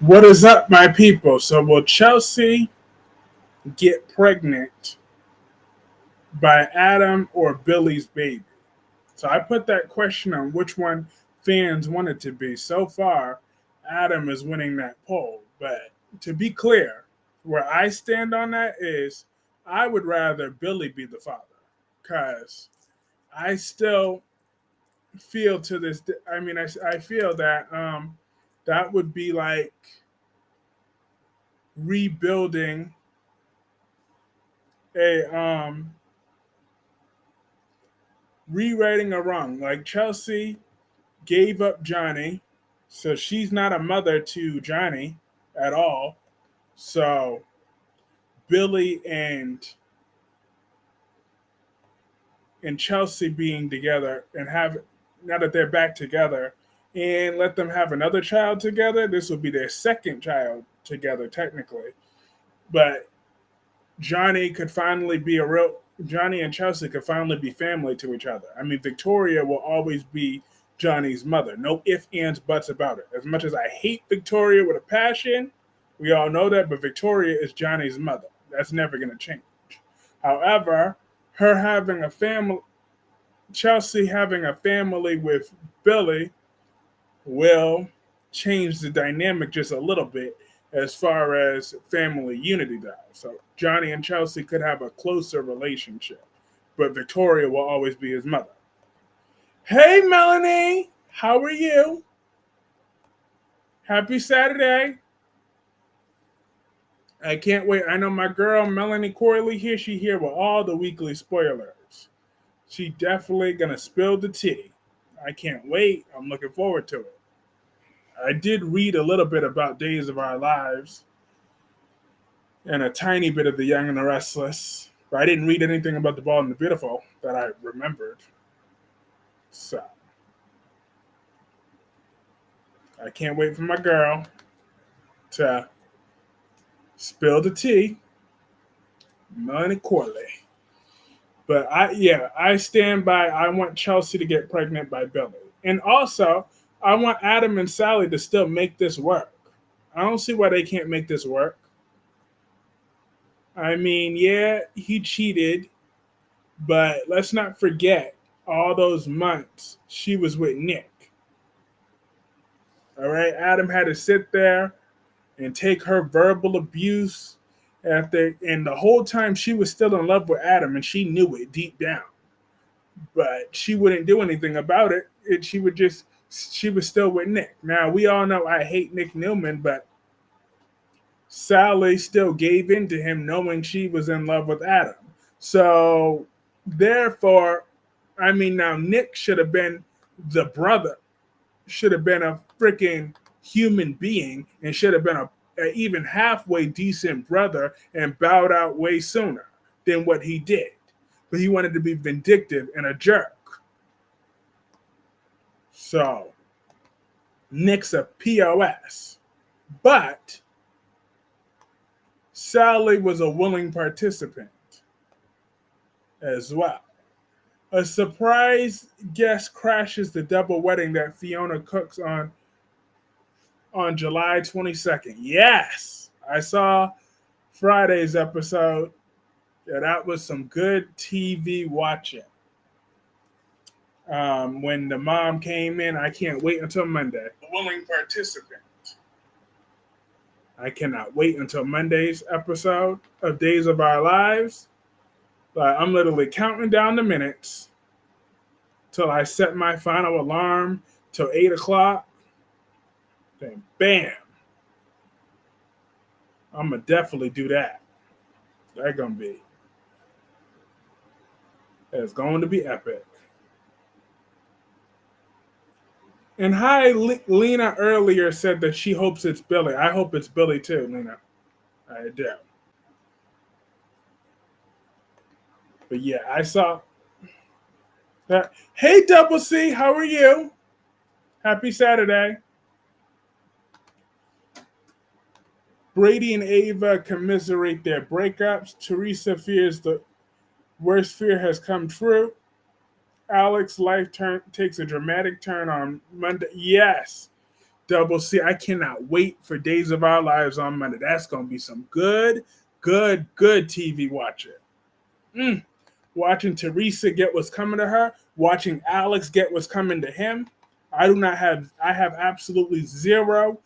What is up, my people? So, will Chelsea get pregnant by Adam or Billy's baby? So, I put that question on which one fans want it to be. So far, Adam is winning that poll. But to be clear, where I stand on that is I would rather Billy be the father because I still feel to this. I feel that that would be like rebuilding a rewriting a wrong. Like Chelsea gave up Johnny, so she's not a mother to Johnny at all. So Billy and Chelsea being together and have now that they're back together and let them have another child together, this will be their second child together technically. But Johnny could finally be a real Johnny and Chelsea could finally be family to each other. I mean, Victoria will always be Johnny's mother. No ifs, ands, buts about it. As much as I hate Victoria with a passion, we all know that, but Victoria is Johnny's mother. That's never going to change. However, her having a family, Chelsea having a family with Billy will change the dynamic just a little bit as far as family unity does. So Johnny and Chelsea could have a closer relationship, but Victoria will always be his mother. Hey, Melanie, how are you? Happy Saturday. I can't wait. I know my girl Melanie Corley here. She here with all the weekly spoilers. She definitely gonna spill the tea. I can't wait. I'm looking forward to it. I did read a little bit about Days of Our Lives and a tiny bit of The Young and the Restless, but I didn't read anything about The Bald and the Beautiful that I remembered. So I can't wait for my girl to spill the tea, Melanie Corley. But I stand by. I want Chelsea to get pregnant by Billy, and also I want Adam and Sally to still make this work. I don't see why they can't make this work. I mean, yeah, he cheated, but let's not forget all those months she was with Nick. All right, Adam had to sit there and take her verbal abuse and the whole time she was still in love with Adam and she knew it deep down. But she wouldn't do anything about it. She was still with Nick. Now we all know I hate Nick Newman, but Sally still gave in to him knowing she was in love with Adam. So therefore, I mean now Nick should have been the brother, should have been a freaking human being and should have been a even halfway decent brother and bowed out way sooner than what he did. But he wanted to be vindictive and a jerk. So Nick's a POS. But Sally was a willing participant as well. A surprise guest crashes the double wedding that Fiona cooks on July 22nd. Yes, I saw Friday's episode. Yeah, that was some good TV watching. When the mom came in, I can't wait until Monday. A willing participant. I cannot wait until Monday's episode of Days of Our Lives. I'm literally counting down the minutes till I set my final alarm till 8 o'clock. Then bam, I'm gonna definitely do that. That's gonna be. It's going to be epic. And hi, Lena earlier said that she hopes it's Billy. I hope it's Billy too, Lena. I do. But yeah, I saw that. Hey, Double C, how are you? Happy Saturday. Brady and Ava commiserate their breakups. Teresa fears the worst fear has come true. Alex's life takes a dramatic turn on Monday. Yes, Double C. I cannot wait for Days of Our Lives on Monday. That's gonna be some good TV watching. Mm. Watching Teresa get what's coming to her, watching Alex get what's coming to him. I have absolutely zilch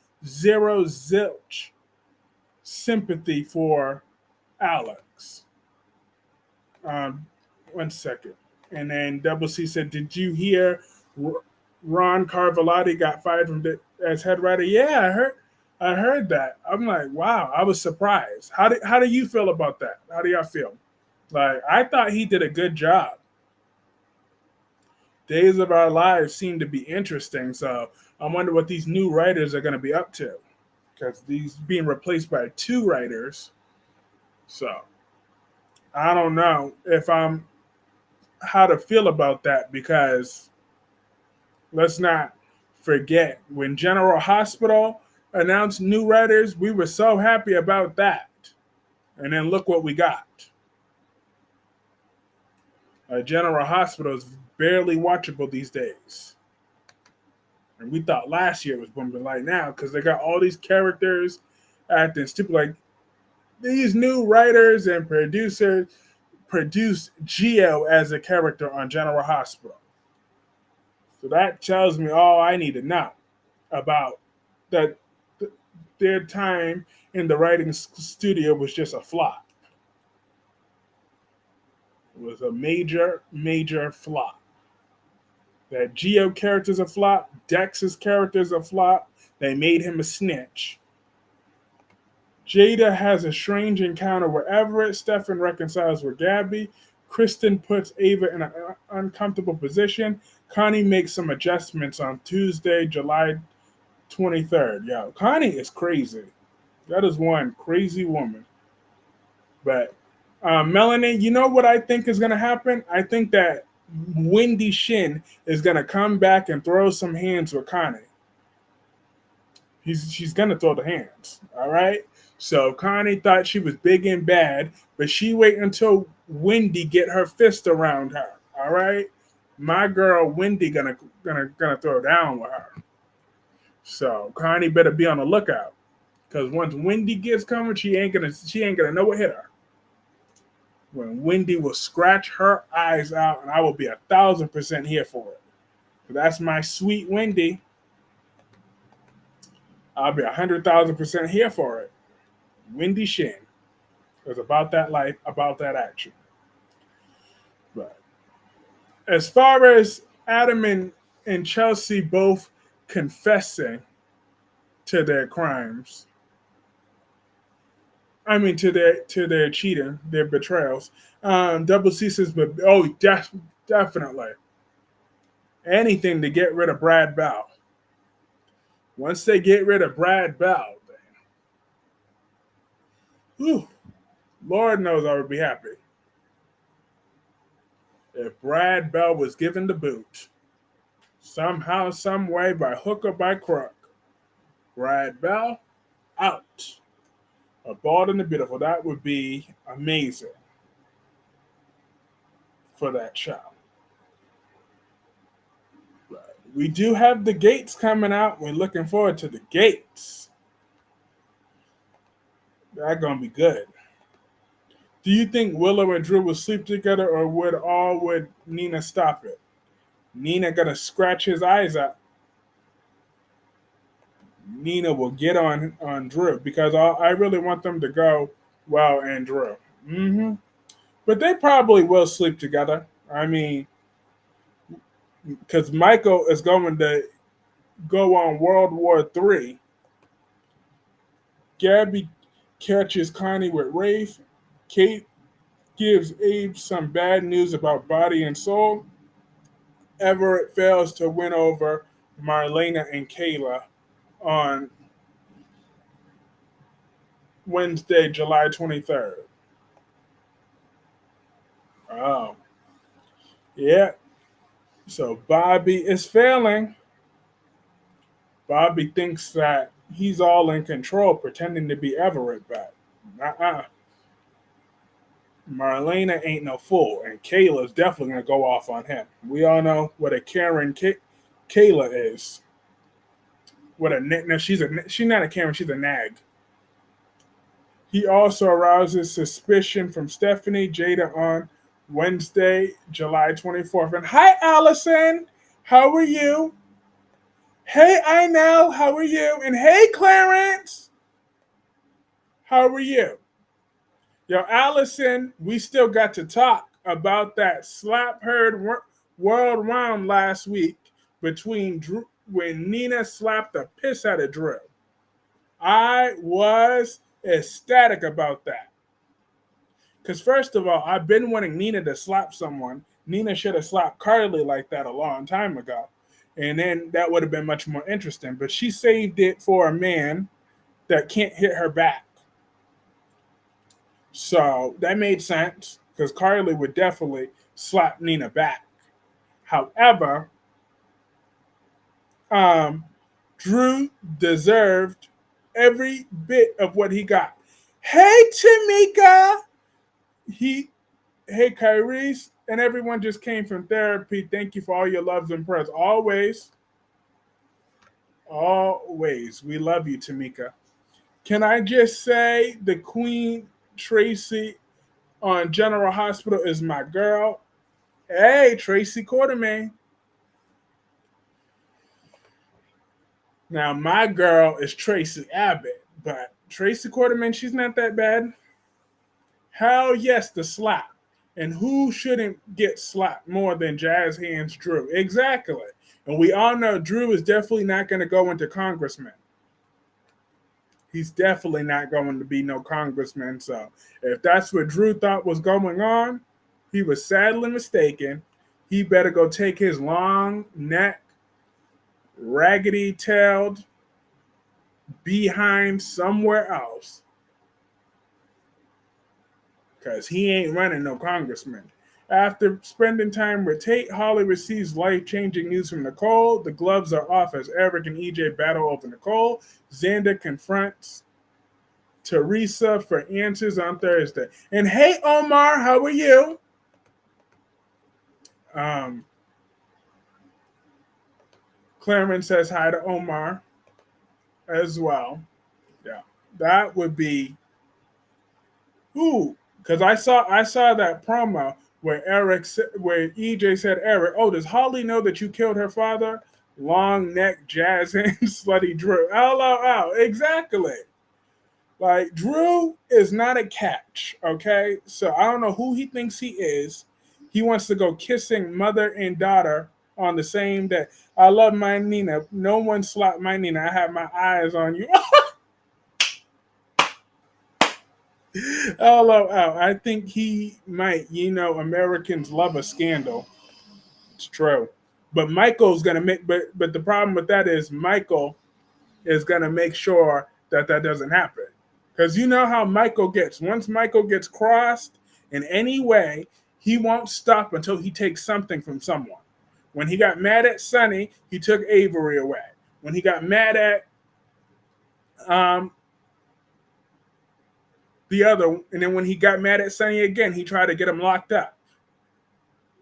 sympathy for Alex. Um, 1 second. And then Double C said, "Did you hear Ron Carvalhotti got fired from as head writer?" Yeah, I heard that. I'm like, wow, I was surprised. How do you feel about that? How do y'all feel? Like, I thought he did a good job. Days of Our Lives seem to be interesting, so I wonder what these new writers are going to be up to, because these being replaced by two writers. So I don't know if I'm how to feel about that, because let's not forget when General Hospital announced new writers, we were so happy about that. And then look what we got. General Hospital is barely watchable these days. And we thought last year was going to be like now, because they got all these characters acting stupid. Like, these new writers and producers produced Geo as a character on General Hospital. So that tells me all I need to know about that. Their time in the writing studio was just a flop. It was a major flop. That Geo character's a flop. Dex's character's a flop. They made him a snitch. Jada has a strange encounter where Everett. Stefan reconciles with Gabby. Kristen puts Ava in an uncomfortable position. Connie makes some adjustments on Tuesday, July 23rd. Yo, Connie is crazy. That is one crazy woman. But Melanie, you know what I think is going to happen? I think that Wendy Shin is going to come back and throw some hands with Connie. She's going to throw the hands. All right. So Connie thought she was big and bad, but she wait until Wendy get her fist around her. All right. My girl Wendy gonna throw down with her. So Connie better be on the lookout, because once Wendy gets coming, she ain't gonna know what hit her. When Wendy will scratch her eyes out, and I will be 1,000% here for it. That's my sweet Wendy. I'll be 100,000% here for it. Wendy Shin. It's about that life, about that action. But as far as Adam and Chelsea both confessing to their crimes, I mean to their cheating, their betrayals. Double C says, but definitely anything to get rid of Brad Bell. Once they get rid of Brad Bell, then, Lord knows I would be happy. If Brad Bell was given the boot, somehow, some way, by hook or by crook, Brad Bell out. A Bald and the Beautiful. That would be amazing for that show. But we do have the Gates coming out. We're looking forward to the Gates. That's gonna be good. Do you think Willow and Drew will sleep together, or would Nina stop it? Nina gonna scratch his eyes out. Nina will get on Drew, because I really want them to go well and Drew. But they probably will sleep together. I mean, because Michael is going to go on World War III. Gabby catches Connie with Rafe. Kate gives Abe some bad news about Body and Soul. Everett fails to win over Marlena and Kayla on Wednesday, July 23rd. Oh, yeah. So Bobby is failing. Bobby thinks that he's all in control, pretending to be Everett, but Marlena ain't no fool, and Kayla's definitely going to go off on him. We all know what a Karen Kayla is. What a no, she's not a Karen, she's a nag. He also arouses suspicion from Stephanie Jada on Wednesday, July 24th. And hi, Allison. How are you? Hey, Inel. How are you? And hey, Clarence. How are you? Yo, Allison, we still got to talk about that slap heard world round last week between Drew when Nina slapped the piss out of Drew. I was ecstatic about that. Because first of all, I've been wanting Nina to slap someone. Nina should have slapped Carly like that a long time ago. And then that would have been much more interesting. But she saved it for a man that can't hit her back. So that made sense because Carly would definitely slap Nina back. However, um, Drew deserved every bit of what he got. Hey, Tamika! He Hey, Kyrie's and everyone just came from therapy. Thank you for all your loves and prayers. Always, always. We love you, Tamika. Can I just say the Queen Tracy on General Hospital is my girl? Hey, Tracy Quartermain. Now, my girl is Tracy Abbott, but Tracy Quartermain, she's not that bad. Hell yes, the slap. And who shouldn't get slapped more than Jazz Hands Drew? Exactly. And we all know Drew is definitely not going to go into congressman. He's definitely not going to be no congressman. So if that's what Drew thought was going on, he was sadly mistaken. He better go take his long neck, raggedy tailed behind somewhere else because he ain't running no congressman. After spending time with Tate, Holly receives life-changing news from Nicole. The gloves are off as Eric and EJ battle over Nicole. Xander confronts Teresa for answers on Thursday. And hey, Omar, how are you? Um, Clarence says hi to Omar as well. Yeah, that would be ooh, because I saw that promo where EJ said, Eric, oh, does Holly know that you killed her father? Long neck, jazz hands, slutty Drew. LOL, exactly. Like Drew is not a catch, okay? So I don't know who he thinks he is. He wants to go kissing mother and daughter on the same day. I love my Nina. No one slapped my Nina. I have my eyes on you. LOL. I think he might. Americans love a scandal. It's true. But Michael's gonna make. But the problem with that is Michael is gonna make sure that that doesn't happen. Because you know how Michael gets. Once Michael gets crossed in any way, he won't stop until he takes something from someone. When he got mad at Sonny, he took Avery away. When he got mad at um, the other, and then when he got mad at Sonny again, he tried to get him locked up.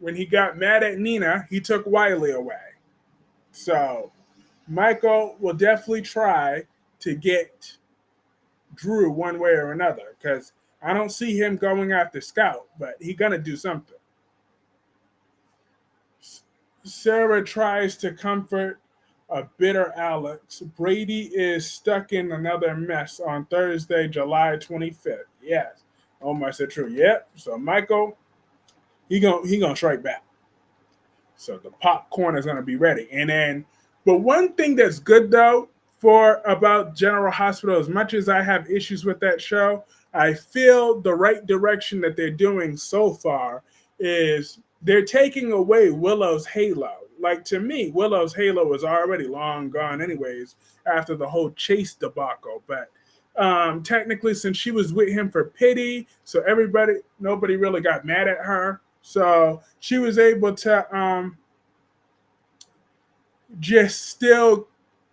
When he got mad at Nina, he took Wiley away. So Michael will definitely try to get Drew one way or another because I don't see him going after Scout, but he gonna do something. Sarah tries to comfort a bitter Alex. Brady is stuck in another mess on Thursday, July 25th. Yes. Omar said true. Yep. So Michael, he gonna strike back. So the popcorn is gonna be ready. And then, but one thing that's good though for about General Hospital, as much as I have issues with that show, I feel the right direction that they're doing so far is they're taking away Willow's halo. Like to me, Willow's halo was already long gone, anyways, after the whole Chase debacle. But technically, since she was with him for pity, so nobody really got mad at her. So she was able to just still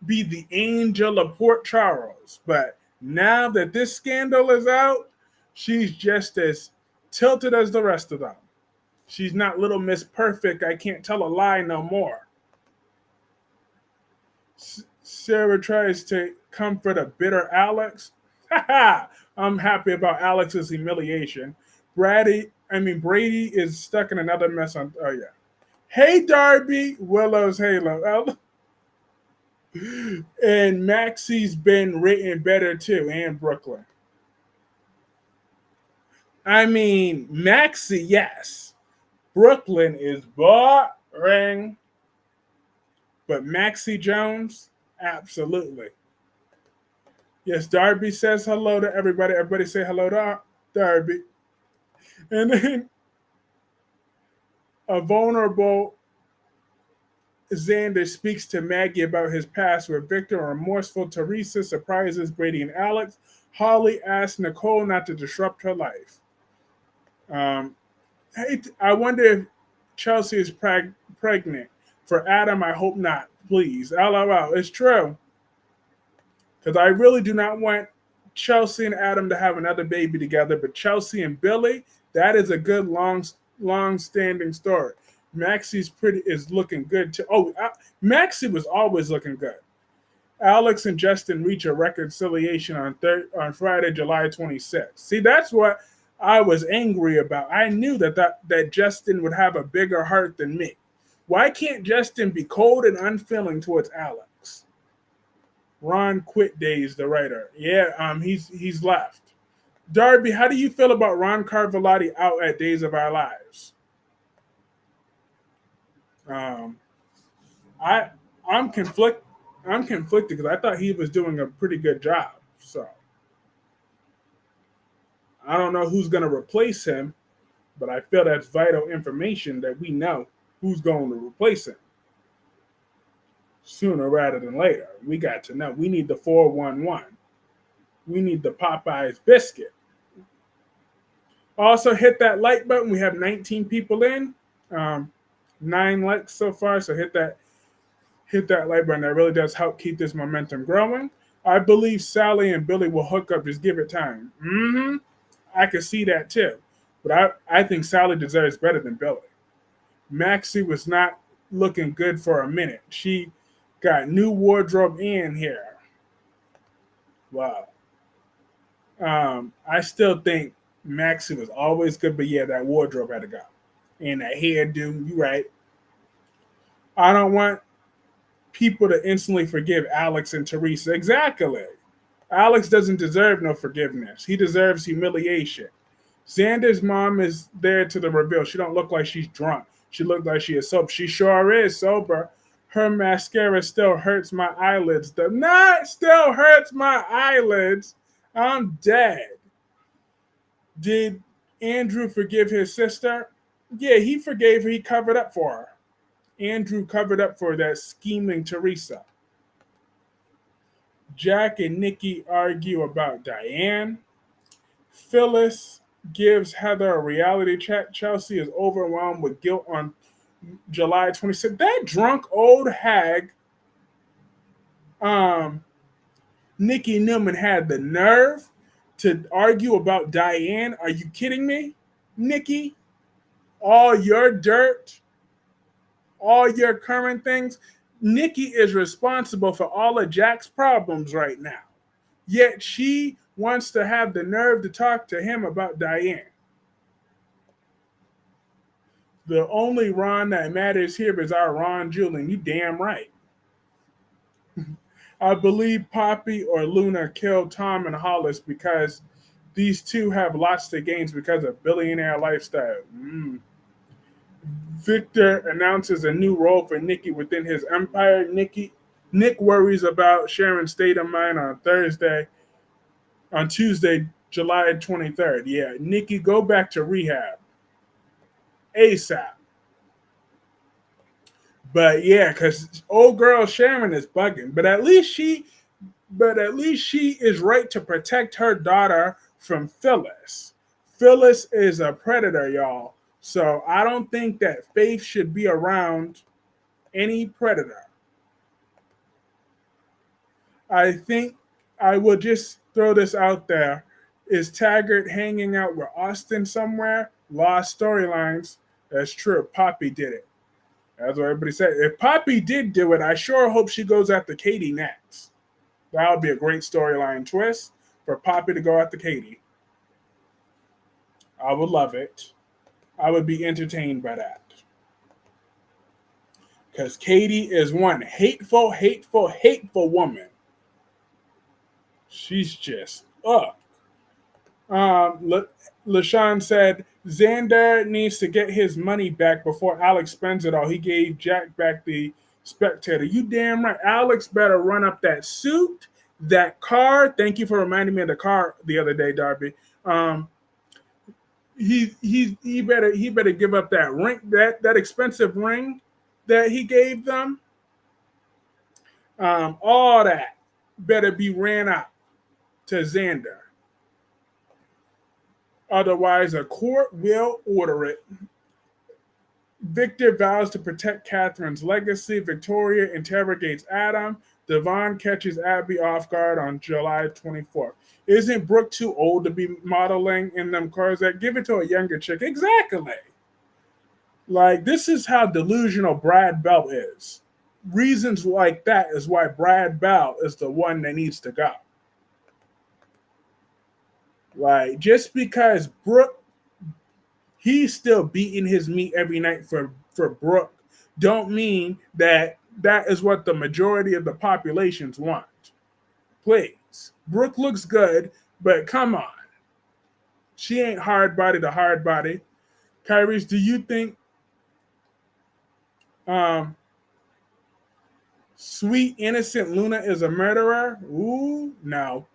be the angel of Port Charles. But now that this scandal is out, she's just as tilted as the rest of them. She's not little Miss Perfect. I can't tell a lie no more. Sarah tries to comfort a bitter Alex. Ha! I'm happy about Alex's humiliation. Brady is stuck in another mess on. Oh yeah. Hey Darby, Willow's Halo, and Maxie's been written better too, and Brooklyn. Maxie, yes. Brooklyn is boring, but Maxie Jones, absolutely. Yes, Darby says hello to everybody. Everybody say hello to Darby. And then a vulnerable Xander speaks to Maggie about his past with Victor. A remorseful Teresa surprises Brady and Alex. Holly asks Nicole not to disrupt her life. Um, hey, I wonder if Chelsea is pregnant. For Adam, I hope not. Please. LOL. It's true. Because I really do not want Chelsea and Adam to have another baby together, but Chelsea and Billy, that is a good long standing story. Maxie's pretty is looking good too. Maxie was always looking good. Alex and Justin reach a reconciliation on Friday, July 26th. See, that's what I was angry about. I knew that Justin would have a bigger heart than me. Why can't Justin be cold and unfeeling towards Alex? Ron quit Days, the writer. Yeah, he's left. Darby, how do you feel about Ron Carvelotti out at Days of Our Lives? Um, I I'm conflict I'm conflicted because I thought he was doing a pretty good job. So I don't know who's going to replace him, but I feel that's vital information that we know who's going to replace him sooner rather than later. We got to know. We need the 411. We need the Popeyes biscuit. Also, hit that like button. We have 19 people in, 9 likes so far. So hit that like button. That really does help keep this momentum growing. I believe Sally and Billy will hook up. Just give it time. I can see that too, but I think Sally deserves better than Billy. Maxie was not looking good for a minute. She got new wardrobe in here. Wow. I still think Maxie was always good, but yeah, that wardrobe had to go. And that hairdo, you right. I don't want people to instantly forgive Alex and Teresa. Exactly. Alex doesn't deserve no forgiveness. He deserves humiliation. Xander's mom is there to the reveal. She don't look like she's drunk. She looked like she is sober. She sure is sober. Her mascara still hurts my eyelids. The knot still hurts my eyelids. I'm dead. Did Andrew forgive his sister? Yeah, he forgave her. He covered up for her. Andrew covered up for that scheming Teresa. Jack and Nikki argue about Diane. Phyllis gives Heather a reality check. Chelsea is overwhelmed with guilt on July 26th. That drunk old hag, um, Nikki Newman, had the nerve to argue about Diane. Are you kidding me, Nikki? All your dirt, all your current things. Nikki is responsible for all of Jack's problems right now. Yet she wants to have the nerve to talk to him about Diane. The only Ron that matters here is our Ron Julian. You damn right. I believe Poppy or Luna killed Tom and Hollis because these two have lots to gain because of billionaire lifestyle. Victor announces a new role for Nikki within his empire. Nick worries about Sharon's state of mind on Tuesday, July 23rd. Yeah, Nikki, go back to rehab ASAP. But yeah, because old girl Sharon is bugging. But at least she is right to protect her daughter from Phyllis. Phyllis is a predator, y'all. So I don't think that Faith should be around any predator. I think I will just throw this out there. Is Taggart hanging out with Austin somewhere? Lost storylines. That's true. Poppy did it. That's what everybody said. If Poppy did do it, I sure hope she goes after Katie next. That would be a great storyline twist for Poppy to go after Katie. I would love it. I would be entertained by that. Because Katie is one hateful, hateful, hateful woman. She's just, ugh. LaShawn said Xander needs to get his money back before Alex spends it all. He gave Jack back the spectator. You damn right. Alex better run up that suit, that car. Thank you for reminding me of the car the other day, Darby. Um, he better give up that ring, that expensive ring that he gave them. All that better be ran out to Xander. Otherwise, a court will order it. Victor vows to protect Catherine's legacy. Victoria interrogates Adam. Devon catches Abby off guard on July 24th. Isn't Brooke too old to be modeling in them cars? That give it to a younger chick. Exactly. Like, this is how delusional Brad Bell is. Reasons like that is why Brad Bell is the one that needs to go. Like, just because Brooke, he's still beating his meat every night for Brooke, don't mean that that is what the majority of the populations want. Please. Brooke looks good, but come on. She ain't hard body to hard body. Kyrie's, do you think um, sweet, innocent Luna is a murderer? Ooh, no.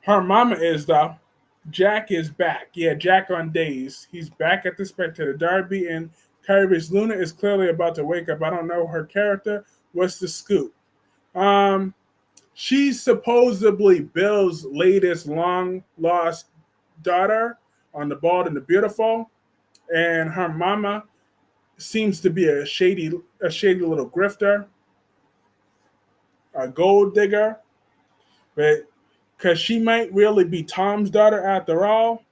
Her mama is, though. Jack is back. Yeah, Jack on days. He's back at the Spectator. Darby and Kyrie's Luna is clearly about to wake up. I don't know her character. What's the scoop? Um, she's supposedly Bill's latest long lost daughter on The Bald and the Beautiful, and her mama seems to be a shady little grifter, a gold digger, but because she might really be Tom's daughter after all,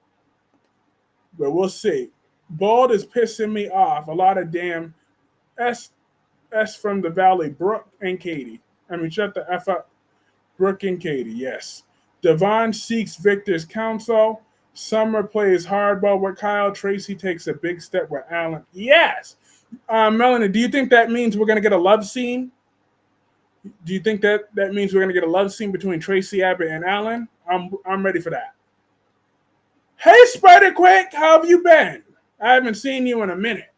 but we'll see. Bald is pissing me off. A lot of damn S S from the Valley, Brooke and Katie. I mean, shut the F up. Brooke and Katie, yes. Devon seeks Victor's counsel. Summer plays hardball with Kyle. Tracy takes a big step with Alan. Yes. Melanie, do you think that means we're going to get a love scene? Do you think that means we're going to get a love scene between Tracy Abbott and Alan? I'm ready for that. Hey, Spider Quick, how have you been? I haven't seen you in a minute.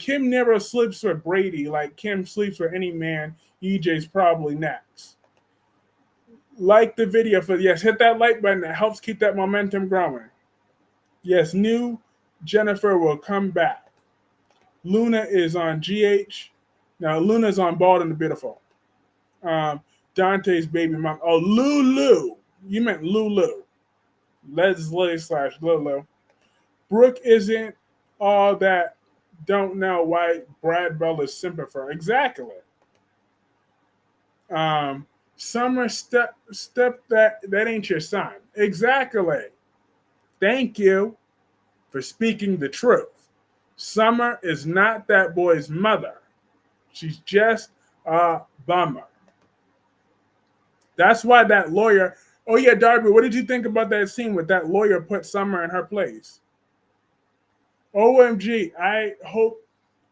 Kim never sleeps with Brady like Kim sleeps with any man. EJ's probably next. Like the video for yes, hit that like button. That helps keep that momentum growing. Yes, new Jennifer will come back. Luna is on GH. Now Luna's on Bald and the Beautiful. Dante's baby mom. Oh, Lulu. You meant Lulu. Leslie / Lulu. Brooke isn't all that. Don't know why Brad Bell is simping for. Exactly. Summer step that ain't your son. Exactly. Thank you for speaking the truth. Summer is not that boy's mother. She's just a bummer. That's why that lawyer. Oh yeah, Darby, what did you think about that scene with that lawyer put Summer in her place? OMG, I hope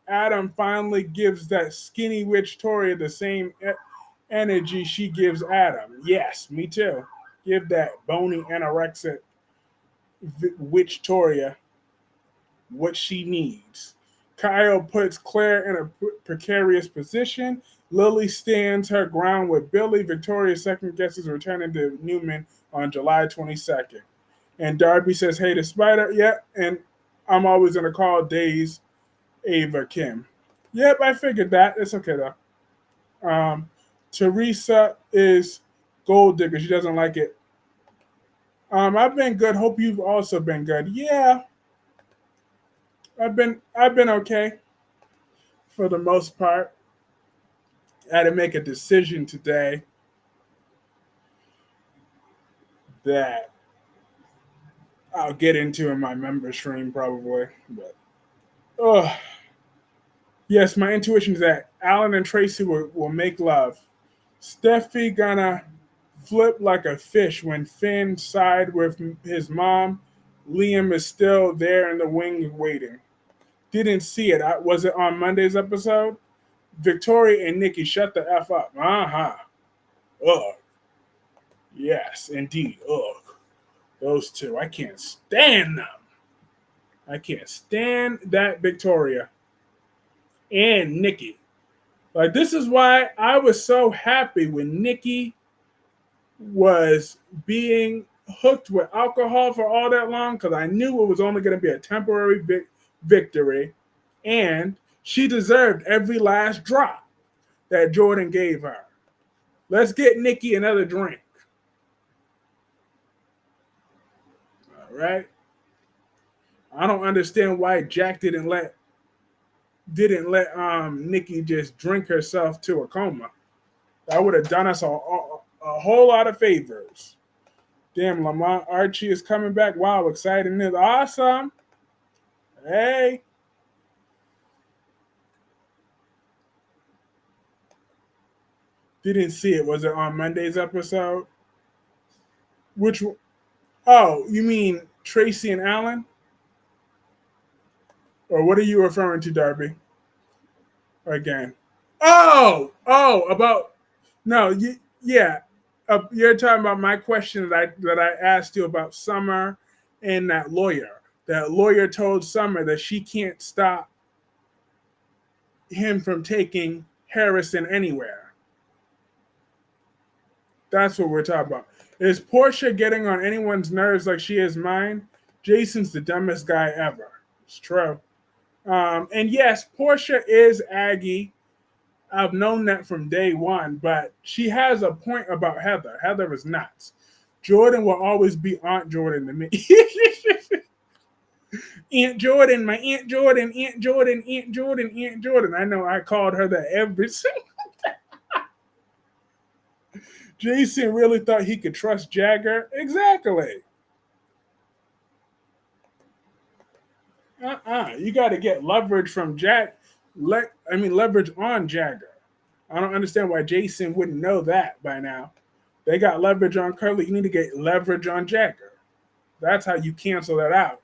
Adam finally gives that skinny witch Toria the same energy she gives Adam. Yes, me too. Give that bony anorexic witch Toria what she needs. Kyle puts Claire in a precarious position. Lily stands her ground with Billy. Victoria second guesses returning to Newman on July 22nd. And Darby says, hey, the spider. Yep. And I'm always going to call Days Ava Kim. Yep, I figured that. It's okay, though. Teresa is gold digger. She doesn't like it. I've been good. Hope you've also been good. Yeah, I've been okay for the most part. I had to make a decision today that I'll get into in my member stream probably. But Ugh. Yes, my intuition is that Alan and Tracy will make love. Steffi gonna flip like a fish when Finn side with his mom. Liam is still there in the wings waiting. Didn't see it. Was it on Monday's episode? Victoria and Nikki, shut the F up. Uh huh. Ugh. Yes, indeed. Ugh. Those two. I can't stand them. I can't stand that Victoria and Nikki. Like, this is why I was so happy when Nikki was being hooked with alcohol for all that long because I knew it was only going to be a temporary victory. And she deserved every last drop that Jordan gave her. Let's get Nikki another drink. All right. I don't understand why Jack didn't let Nikki just drink herself to a coma. That would have done us a whole lot of favors. Damn, Lamont Archie is coming back. Wow, exciting is awesome. Hey, didn't see it. Was it on Monday's episode? Which? Oh, you mean Tracy and Alan, or what are you referring to, Darby? Again? Oh, about no, yeah. You're talking about my question that I asked you about Summer and that lawyer. That lawyer told Summer that she can't stop him from taking Harrison anywhere. That's what we're talking about. Is Portia getting on anyone's nerves like she is mine? Jason's the dumbest guy ever. It's true. And yes, Portia is Aggie. I've known that from day one, but she has a point about Heather. Heather is nuts. Jordan will always be Aunt Jordan to me. Aunt Jordan, my Aunt Jordan, Aunt Jordan, Aunt Jordan, Aunt Jordan. I know I called her that every single. Jason really thought he could trust Jagger. Exactly. You got to get leverage from Jack. Leverage on Jagger. I don't understand why Jason wouldn't know that by now. They got leverage on Curly. You need to get leverage on Jagger. That's how you cancel that out.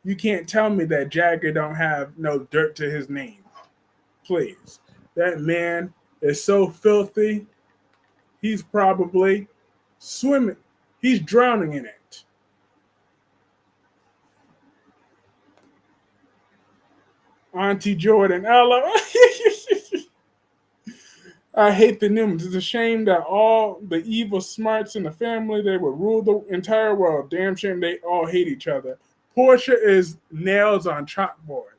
You can't tell me that Jagger don't have no dirt to his name. Please. That man is so filthy. He's probably swimming. He's drowning in it. Auntie Jordan. Ella. I hate the Newmans. It's a shame that all the evil smarts in the family, they would rule the entire world. Damn shame they all hate each other. Portia is nails on chalkboard.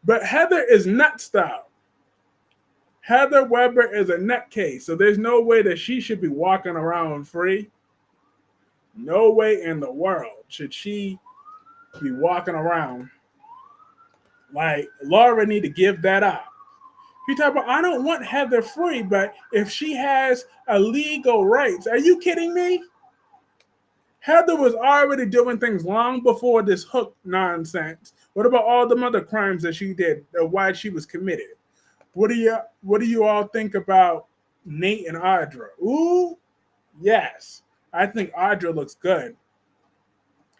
But Heather is nut style. Heather Weber is a nutcase, so there's no way that she should be walking around free. No way in the world should she be walking around. Like, Laura need to give that up. You talk about, I don't want Heather free, but if she has a legal rights, are you kidding me? Heather was already doing things long before this hook nonsense. What about all the other crimes that she did, why she was committed? What do you all think about Nate and Audra? Ooh, yes. I think Audra looks good.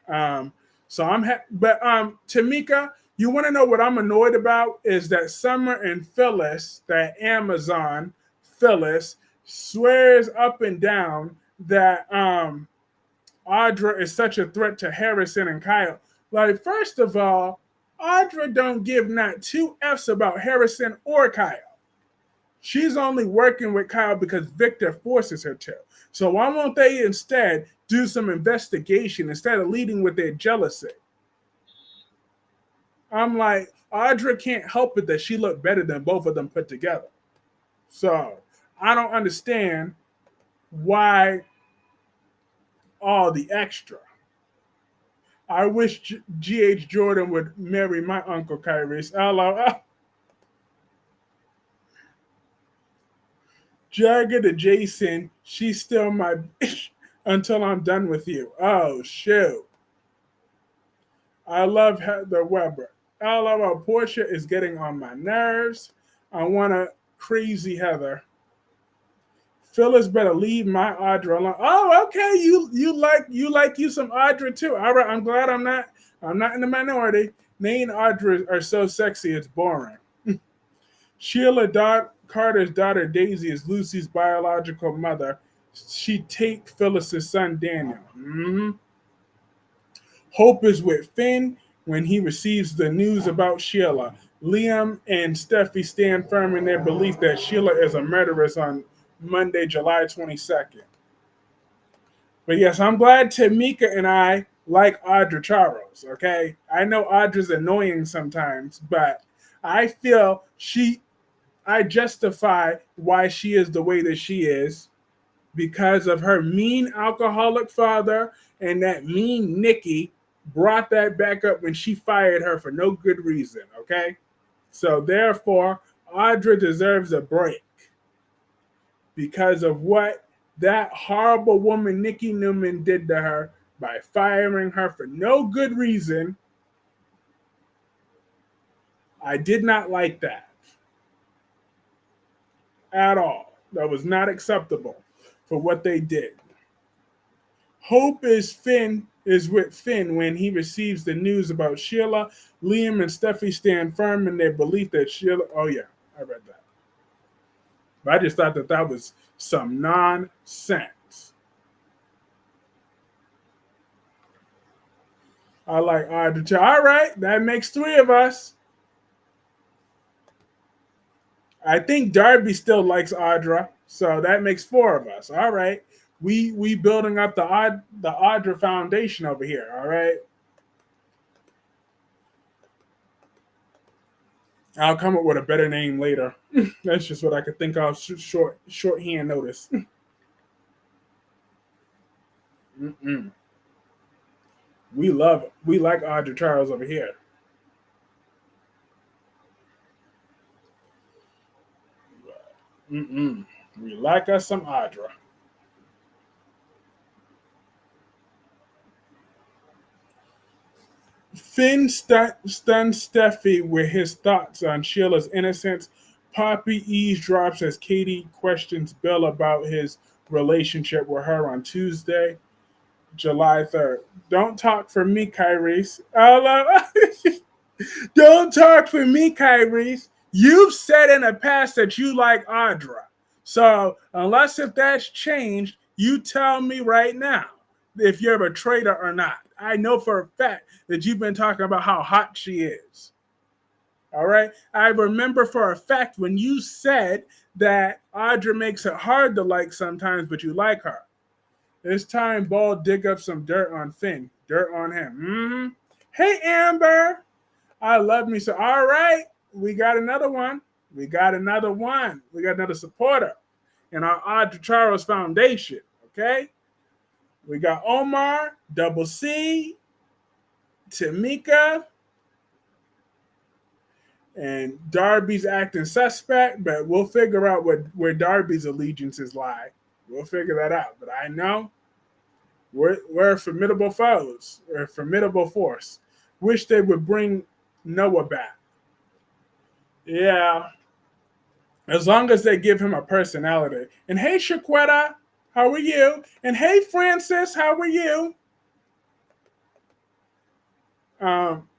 Um, so but Tamika, you want to know what I'm annoyed about is that Summer and Phyllis, that Amazon Phyllis, swears up and down that Audra is such a threat to Harrison and Kyle. Like, first of all, Audra don't give not two F's about Harrison or Kyle. She's only working with Kyle because Victor forces her to. So why won't they instead do some investigation instead of leading with their jealousy? I'm like, Audra can't help it that she looked better than both of them put together. So I don't understand why all the extra. I wish G.H. Jordan would marry my Uncle Kyrie's. LOL. Jagger to Jason, she's still my bitch until I'm done with you. Oh, shoot. I love Heather Weber. All about Portia is getting on my nerves. I want a crazy Heather. Phyllis better leave my Audra alone. Oh, okay. You like some Audra too. All right. I'm not in the minority. Nate and Audra are so sexy it's boring. Carter's daughter Daisy is Lucy's biological mother. She take Phyllis's son Daniel. Hope is with Finn when he receives the news about Sheila. Liam and Steffi stand firm in their belief that Sheila is a murderess on Monday, July 22nd. But yes, I'm glad Tamika and I like Audra Charles, okay? I know Audra's annoying sometimes, but I feel I justify why she is the way that she is because of her mean alcoholic father and that mean Nikki brought that back up when she fired her for no good reason, okay? So therefore, Audra deserves a break because of what that horrible woman Nikki Newman did to her by firing her for no good reason. I did not like that at all. That was not acceptable for what they did. Hope is with Finn when he receives the news about Sheila. Liam and Steffi stand firm in their belief that Sheila. Oh yeah, I read that. But I just thought that was some nonsense. I like Audra. All right, that makes three of us. I think Darby still likes Audra, so that makes four of us. All right, we building up the Audra foundation over here. All right. I'll come up with a better name later. That's just what I could think of. Shorthand notice. Mm-mm. We like Audra Charles over here. Mm-mm. We like us some Audra. Finn stuns Steffi with his thoughts on Sheila's innocence. Poppy eavesdrops as Katie questions Bill about his relationship with her on Tuesday, July 3rd. Don't talk for me, Kyrese. Don't talk for me, Kyrie. You've said in the past that you like Audra. So unless if that's changed, you tell me right now if you're a traitor or not. I know for a fact that you've been talking about how hot she is. All right. I remember for a fact when you said that Audra makes it hard to like sometimes, but you like her. It's time Ball dig up some dirt on Finn. Dirt on him. Hey, Amber. I love me so. All right, we got another one. We got another one. We got another supporter in our Audra Charles Foundation. Okay, we got Omar, Double C, Tamika, and Darby's acting suspect. But we'll figure out where Darby's allegiances lie. We'll figure that out. But I know we're formidable foes. We're a formidable force. Wish they would bring Noah back. Yeah, as long as they give him a personality. And hey, Shaquetta, how are you? And hey, Francis, how are you? Um,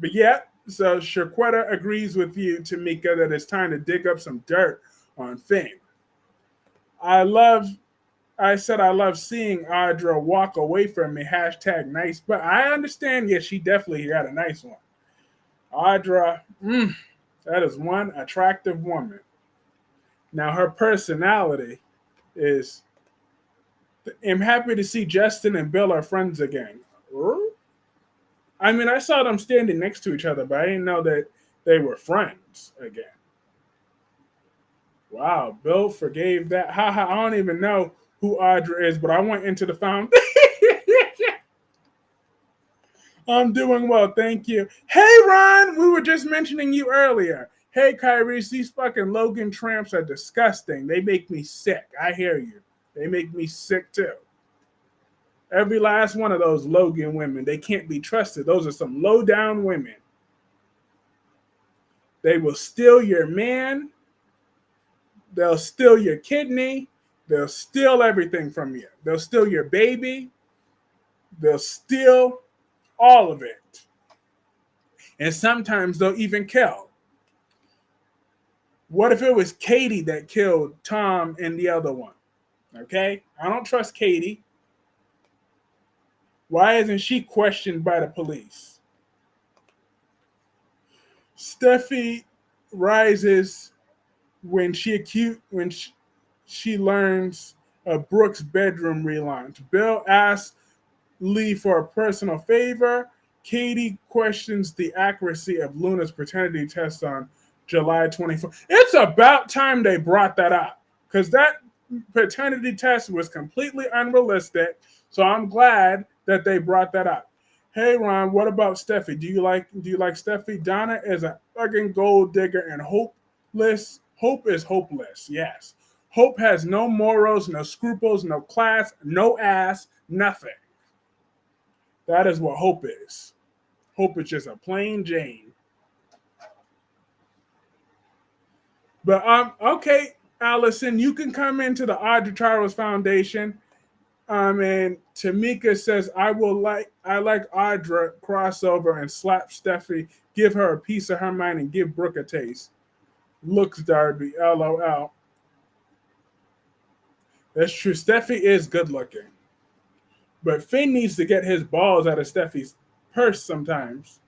but yeah, so Shaquetta agrees with you, Tamika, that it's time to dig up some dirt on Fame. I love, I said I love seeing Audra walk away from me. Hashtag nice, but I understand. Yes, she definitely got a nice one. Audra, that is one attractive woman. Now her personality is I'm happy to see Justin and Bill are friends again. I mean, I saw them standing next to each other, but I didn't know that they were friends again. Wow, Bill forgave that. Haha, I don't even know who Audra is, but I went into the fountain. I'm doing well, thank you. Hey, Ron, we were just mentioning you earlier. Hey, Kyrie, these fucking Logan tramps are disgusting. They make me sick. I hear you. They make me sick too. Every last one of those Logan women, they can't be trusted. Those are some low down women. They will steal your man. They'll steal your kidney. They'll steal everything from you. They'll steal your baby. They'll steal all of it. And sometimes they'll even kill. What if it was Katie that killed Tom and the other one? Okay? I don't trust Katie. Why isn't she questioned by the police? Steffi rises when she learns of Brooke's bedroom relaunch. Bill asks Lee for a personal favor. Katie questions the accuracy of Luna's paternity test on July 24th. It's about time they brought that up because that paternity test was completely unrealistic. So I'm glad that they brought that up. Hey Ron, what about Steffi? Do you like Steffi? Donna is a fucking gold digger and hopeless. Hope is hopeless. Yes. Hope has no morals, no scruples, no class, no ass, nothing. That is what hope is. Hope is just a plain Jane. But okay, Allison, you can come into the Audrey Charles Foundation. And Tamika says, I like Audra crossover and slap Steffi, give her a piece of her mind and give Brooke a taste. Looks Darby, LOL. That's true. Steffi is good looking. But Finn needs to get his balls out of Steffi's purse sometimes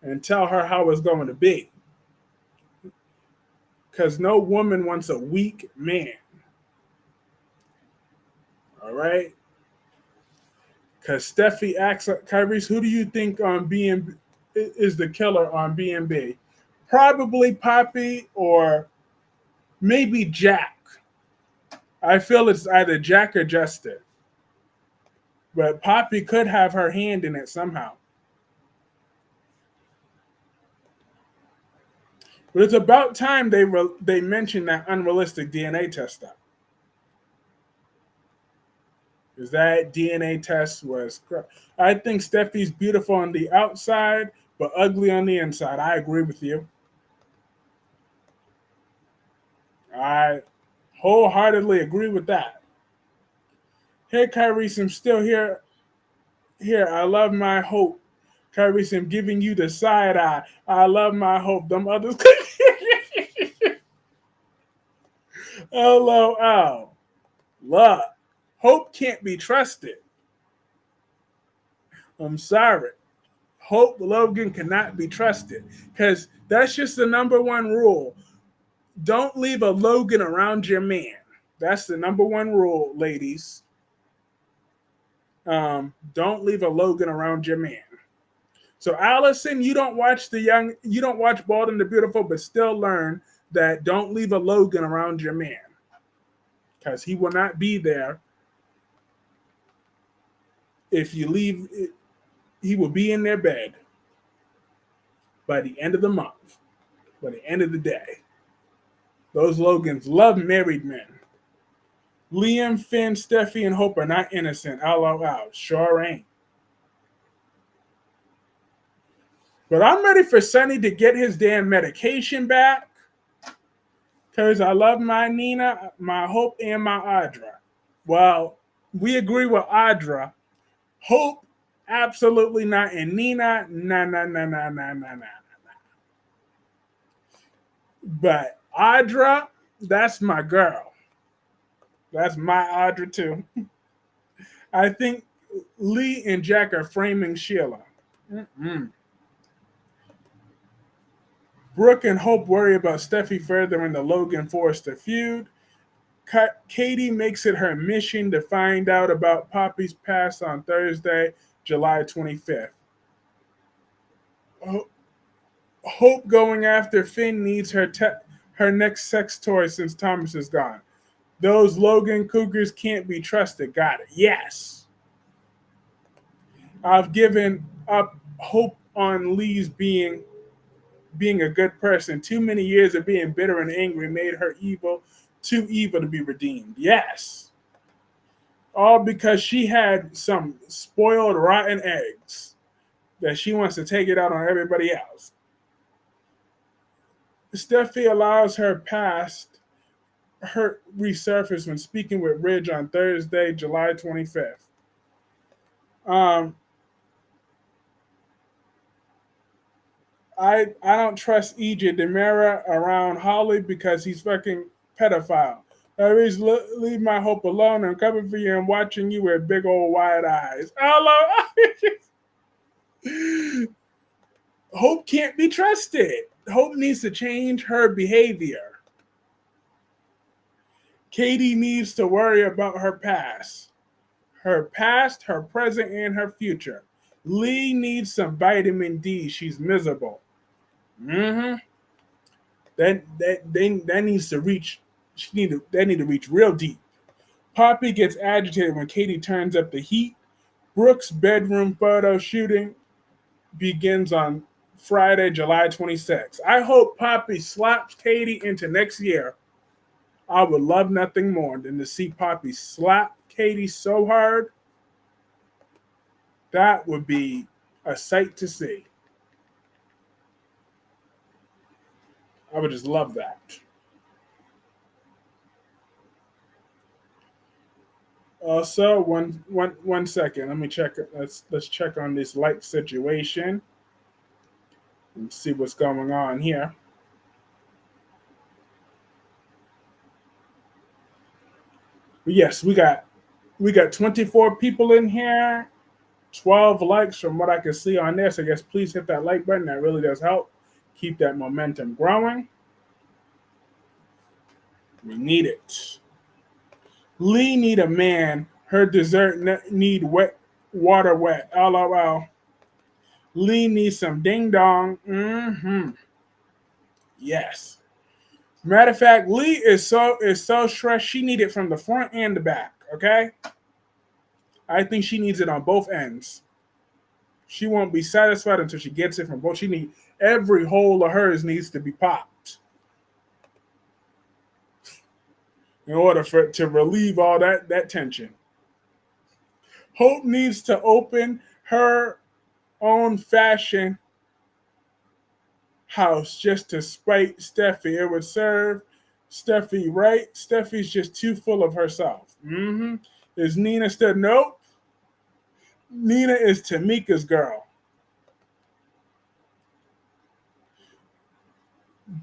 and tell her how it's going to be. Because no woman wants a weak man. All right? Because Steffi asks Kyrese, who do you think on BNB is the killer on BNB? Probably Poppy or maybe Jack. I feel it's either Jack or Justin. But Poppy could have her hand in it somehow. But it's about time they mentioned that unrealistic DNA test stuff. Because that DNA test was crap. I think Steffi's beautiful on the outside, but ugly on the inside. I agree with you. I wholeheartedly agree with that. Hey, Kyrese, I'm still here. Here, I love my hope. Kyrese, I'm giving you the side eye. I love my hope. Them others. LOL. Love. Hope can't be trusted. I'm sorry. Hope Logan cannot be trusted because that's just the number one rule. Don't leave a Logan around your man. That's the number one rule, ladies. Don't leave a Logan around your man. So Allison, you don't watch Bald and the Beautiful, but still learn that don't leave a Logan around your man because he will not be there. If you leave, he will be in their bed by the end of the month, by the end of the day. Those Logans love married men. Liam, Finn, Steffi, and Hope are not innocent. LOL. Sure ain't. But I'm ready for Sonny to get his damn medication back. Because I love my Nina, my Hope, and my Audra. Well, we agree with Audra. Hope, absolutely not. And Nina, nah, nah, nah, nah, nah, nah, nah. But Audra, that's my girl. That's my Audra, too. I think Lee and Jack are framing Sheila. Mm-mm. Brooke and Hope worry about Steffi furthering the Logan Forrester feud. Katie makes it her mission to find out about Poppy's past on Thursday, July 25th. Hope going after Finn needs her next sex toy since Thomas is gone. Those Logan Cougars can't be trusted. Got it. Yes. I've given up hope on Lee's being a good person. Too many years of being bitter and angry made her too evil to be redeemed. Yes. all because she had some spoiled, rotten eggs that she wants to take it out on everybody else. Steffi allows her past her resurface when speaking with Ridge on Thursday, July 25th. Um, I don't trust EJ Demera around Holly because he's fucking pedophile. Always leave my hope alone. I'm coming for you and watching you with big old wide eyes. Hello. Hope can't be trusted. Hope needs to change her behavior. Katie needs to worry about her past. Her past, her present, and her future. Lee needs some vitamin D. She's miserable. Mm-hmm. That needs to reach. That need to reach real deep. Poppy gets agitated when Katie turns up the heat. Brooke's bedroom photo shooting begins on Friday, July 26th. I hope Poppy slaps Katie into next year. I would love nothing more than to see Poppy slap Katie so hard. That would be a sight to see. I would just love that. Also, one second. Let me check. Let's check on this light situation and see what's going on here. But yes, we got 24 people in here, 12 likes from what I can see on this. I guess please hit that like button. That really does help keep that momentum growing. We need it. Lee need a man. Her dessert need wet water wet. LOL. Lee needs some ding dong. Mm-hmm. Yes. Matter of fact, Lee is so stressed. She need it from the front and the back. Okay. I think she needs it on both ends. She won't be satisfied until she gets it from both. She need every hole of hers needs to be popped in order for to relieve all that tension. Hope needs to open her own fashion house just to spite Steffi. It would serve Steffi right. Steffi's just too full of herself. Mm-hmm. Is Nina still? Nope. Nina is Tamika's girl.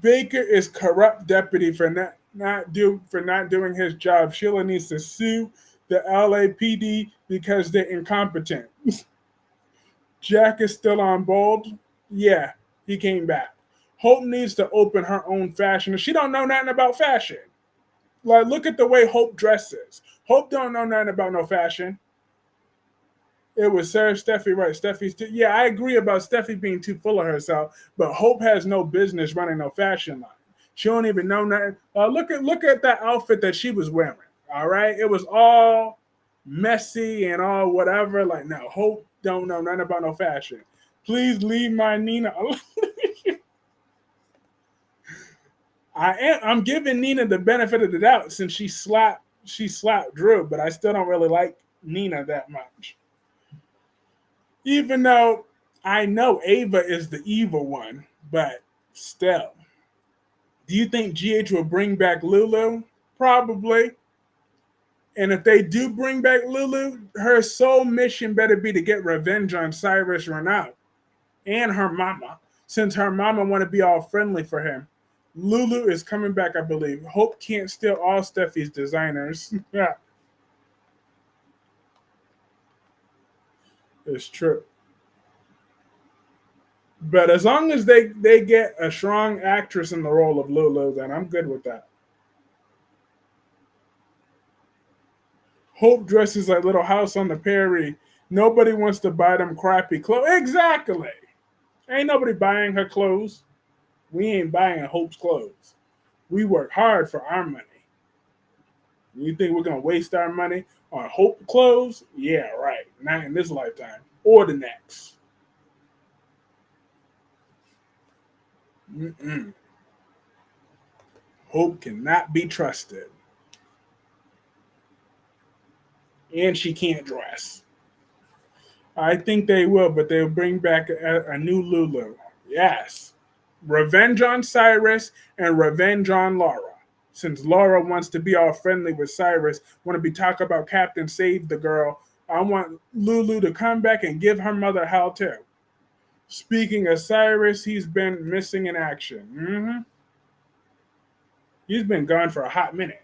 Baker is corrupt deputy for not doing his job. Sheila needs to sue the LAPD because they're incompetent. Jack is still on board. Yeah, he came back. Hope needs to open her own fashion. She don't know nothing about fashion. Like, look at the way Hope dresses. Hope don't know nothing about no fashion. It would serve Steffi right. Yeah, I agree about Steffi being too full of herself, but Hope has no business running no fashion line. She don't even know nothing. Look at that outfit that she was wearing. All right, it was all messy and all whatever. Like, no, Hope don't know nothing about no fashion. Please leave my Nina alone. I'm giving Nina the benefit of the doubt since she slapped Drew, but I still don't really like Nina that much. Even though I know Ava is the evil one, but still. Do you think GH will bring back Lulu? Probably. And if they do bring back Lulu, her sole mission better be to get revenge on Cyrus Renaud and her mama, since her mama want to be all friendly for him. Lulu is coming back, I believe. Hope can't steal all Steffi's designers. Yeah, it's true. But as long as they get a strong actress in the role of Lulu, then I'm good with that. Hope dresses like Little House on the Prairie. Nobody wants to buy them crappy clothes. Exactly. Ain't nobody buying her clothes. We ain't buying Hope's clothes. We work hard for our money. You think we're gonna waste our money on Hope clothes? Yeah, right. Not in this lifetime or the next. Mm-mm. Hope cannot be trusted. and she can't dress. I think they will, but they'll bring back a new Lulu. Yes. Revenge on Cyrus and revenge on Laura. Since Laura wants to be all friendly with Cyrus, want to be talk about Captain Save the Girl, I want Lulu to come back and give her mother hell too. Speaking of Cyrus, he's been missing in action. He's been gone for a hot minute.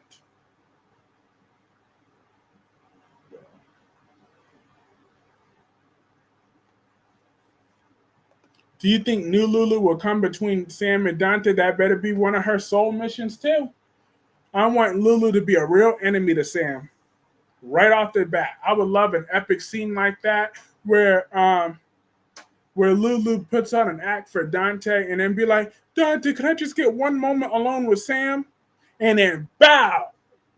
Do you think new Lulu will come between Sam and Dante? That better be one of her soul missions too. I want Lulu to be a real enemy to Sam right off the bat. I would love an epic scene like that where Lulu puts on an act for Dante and then be like, Dante, can I just get one moment alone with Sam? And then bow,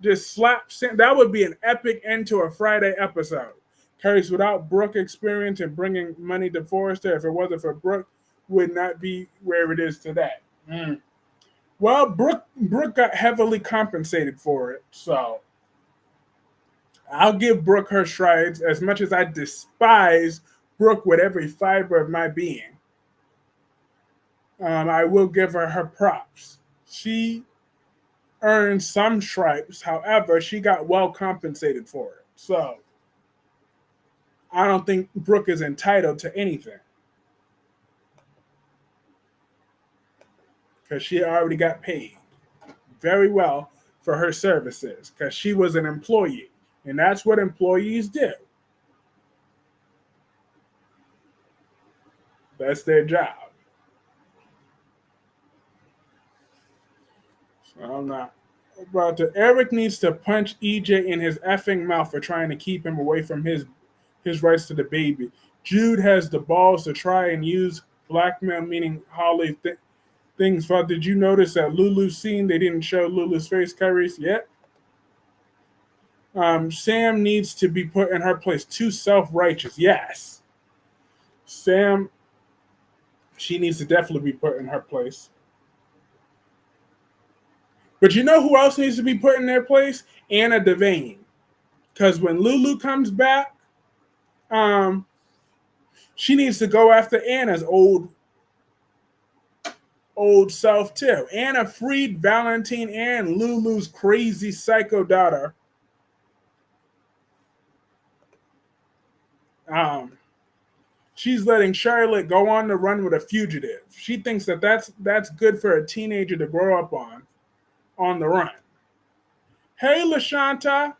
just slap Sam. That would be an epic end to a Friday episode. Cause without Brooke experience and bringing money to Forrester, if it wasn't for Brooke, would not be where it is today. Mm. Well, Brooke got heavily compensated for it, so I'll give Brooke her strides as much as I despise Brooke with every fiber of my being. I will give her her props. She earned some stripes, however, she got well compensated for it. So I don't think Brooke is entitled to anything because she already got paid very well for her services because she was an employee. And that's what employees do. That's their job. So I'm not about to. Eric needs to punch EJ in his effing mouth for trying to keep him away from his rights to the baby. Jude has the balls to try and use blackmail, meaning Holly things. Father, did you notice that Lulu's scene? They didn't show Lulu's face coverage yet. Sam needs to be put in her place. Too self righteous. Yes. Sam, she needs to definitely be put in her place. But you know who else needs to be put in their place? Anna Devane. Because when Lulu comes back, um, she needs to go after Anna's old self too. Anna freed Valentine and Lulu's crazy psycho daughter. Um, she's letting Charlotte go on the run with a fugitive. She thinks that that's good for a teenager to grow up on the run. Hey, LaShanta.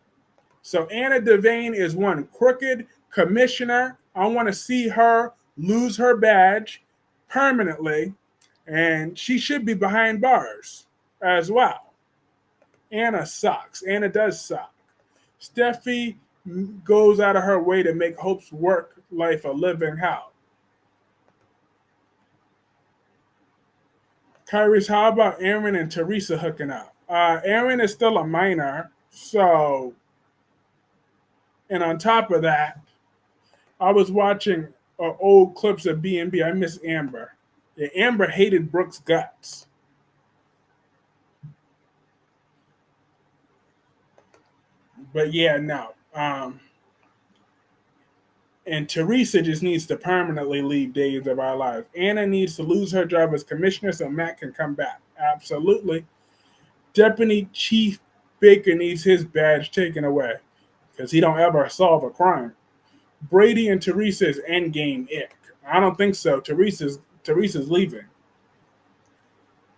So Anna Devane is one crooked commissioner. I want to see her lose her badge permanently, and she should be behind bars as well. Anna sucks. Anna does suck. Steffi goes out of her way to make Hope's work life a living hell. Kyrie's, how about Aaron and Teresa hooking up? Aaron is still a minor, so, and on top of that, I was watching old clips of B&B. I miss Amber. Yeah, Amber hated Brooke's guts. But yeah, no. And Teresa just needs to permanently leave Days of Our Lives. Anna needs to lose her job as commissioner so Matt can come back. Absolutely. Deputy Chief Baker needs his badge taken away because he don't ever solve a crime. Brady and Teresa's endgame ick. I don't think so. Teresa's leaving.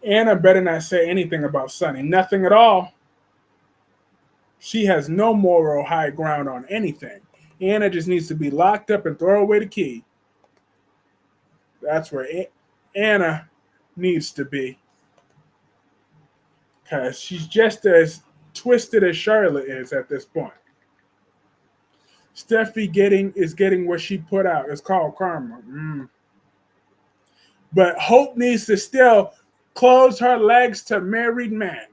Anna better not say anything about Sonny. Nothing at all. She has no moral high ground on anything. Anna just needs to be locked up and throw away the key. That's where Anna needs to be. Because she's just as twisted as Charlotte is at this point. Steffi is getting what she put out. It's called karma. But Hope needs to still close her legs to married men.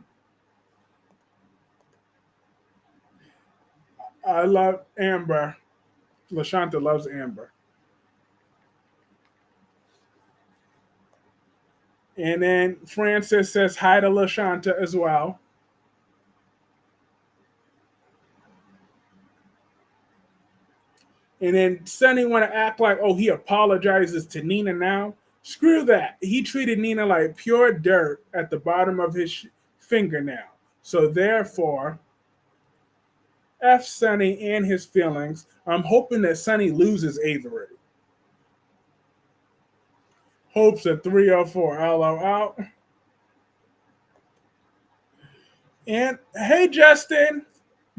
I love Amber. LaShanta loves Amber. And then Francis says hi to LaShanta as well. And then Sonny want to act like, oh, he apologizes to Nina now. Screw that. He treated Nina like pure dirt at the bottom of his fingernail. So therefore, F Sonny and his feelings. I'm hoping that Sonny loses Avery. Hopes a 304 LOL. And hey, Justin.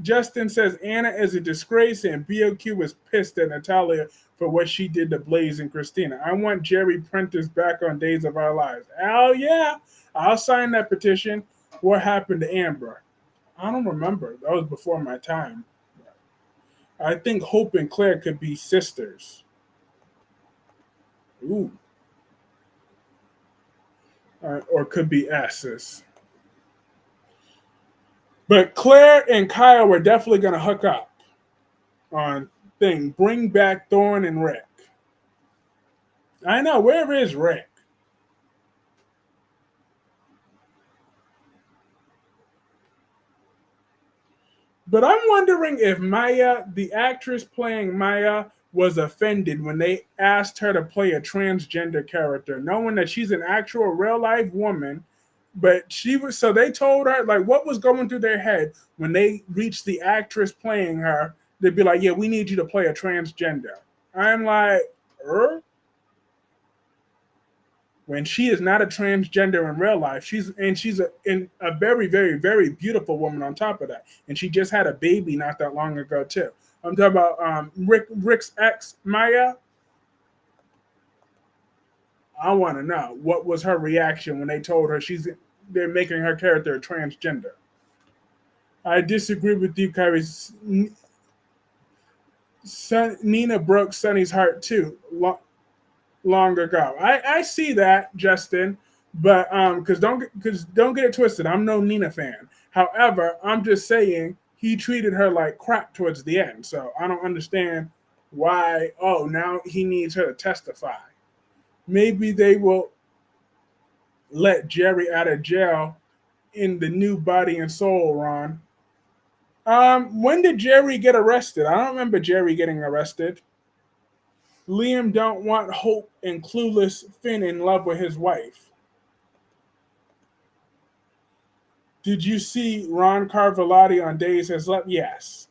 Justin says Anna is a disgrace and BOQ was pissed at Natalia for what she did to Blaze and Christina. I want Jerry Prentice back on Days of Our Lives. Oh, yeah. I'll sign that petition. What happened to Amber? I don't remember. That was before my time. I think Hope and Claire could be sisters. Ooh. Or could be S's. But Claire and Kyle were definitely going to hook up on thing. Bring back Thorne and Rick. I know. Where is Rick? But I'm wondering if Maya, the actress playing Maya, was offended when they asked her to play a transgender character, knowing that she's an actual real life woman. But she was, so they told her, like, what was going through their head when they reached the actress playing her. They'd be like, yeah, we need you to play a transgender. I'm like, when she is not a transgender in real life. She's a very, very, very beautiful woman on top of that, and she just had a baby not that long ago too. I'm talking about Rick's ex Maya. I want to know what was her reaction when they told her they're making her character a transgender. I disagree with you, Kyrie. Nina broke Sonny's heart too long ago. I see that, Justin, but because don't get it twisted. I'm no Nina fan. However, I'm just saying he treated her like crap towards the end. So I don't understand why. Oh, now he needs her to testify. Maybe they will let Jerry out of jail in the new Body and Soul, Ron. When did Jerry get arrested? I don't remember Jerry getting arrested. Liam don't want Hope and clueless Finn in love with his wife. Did you see Ron Carvalotti on Days Has Left? Yes,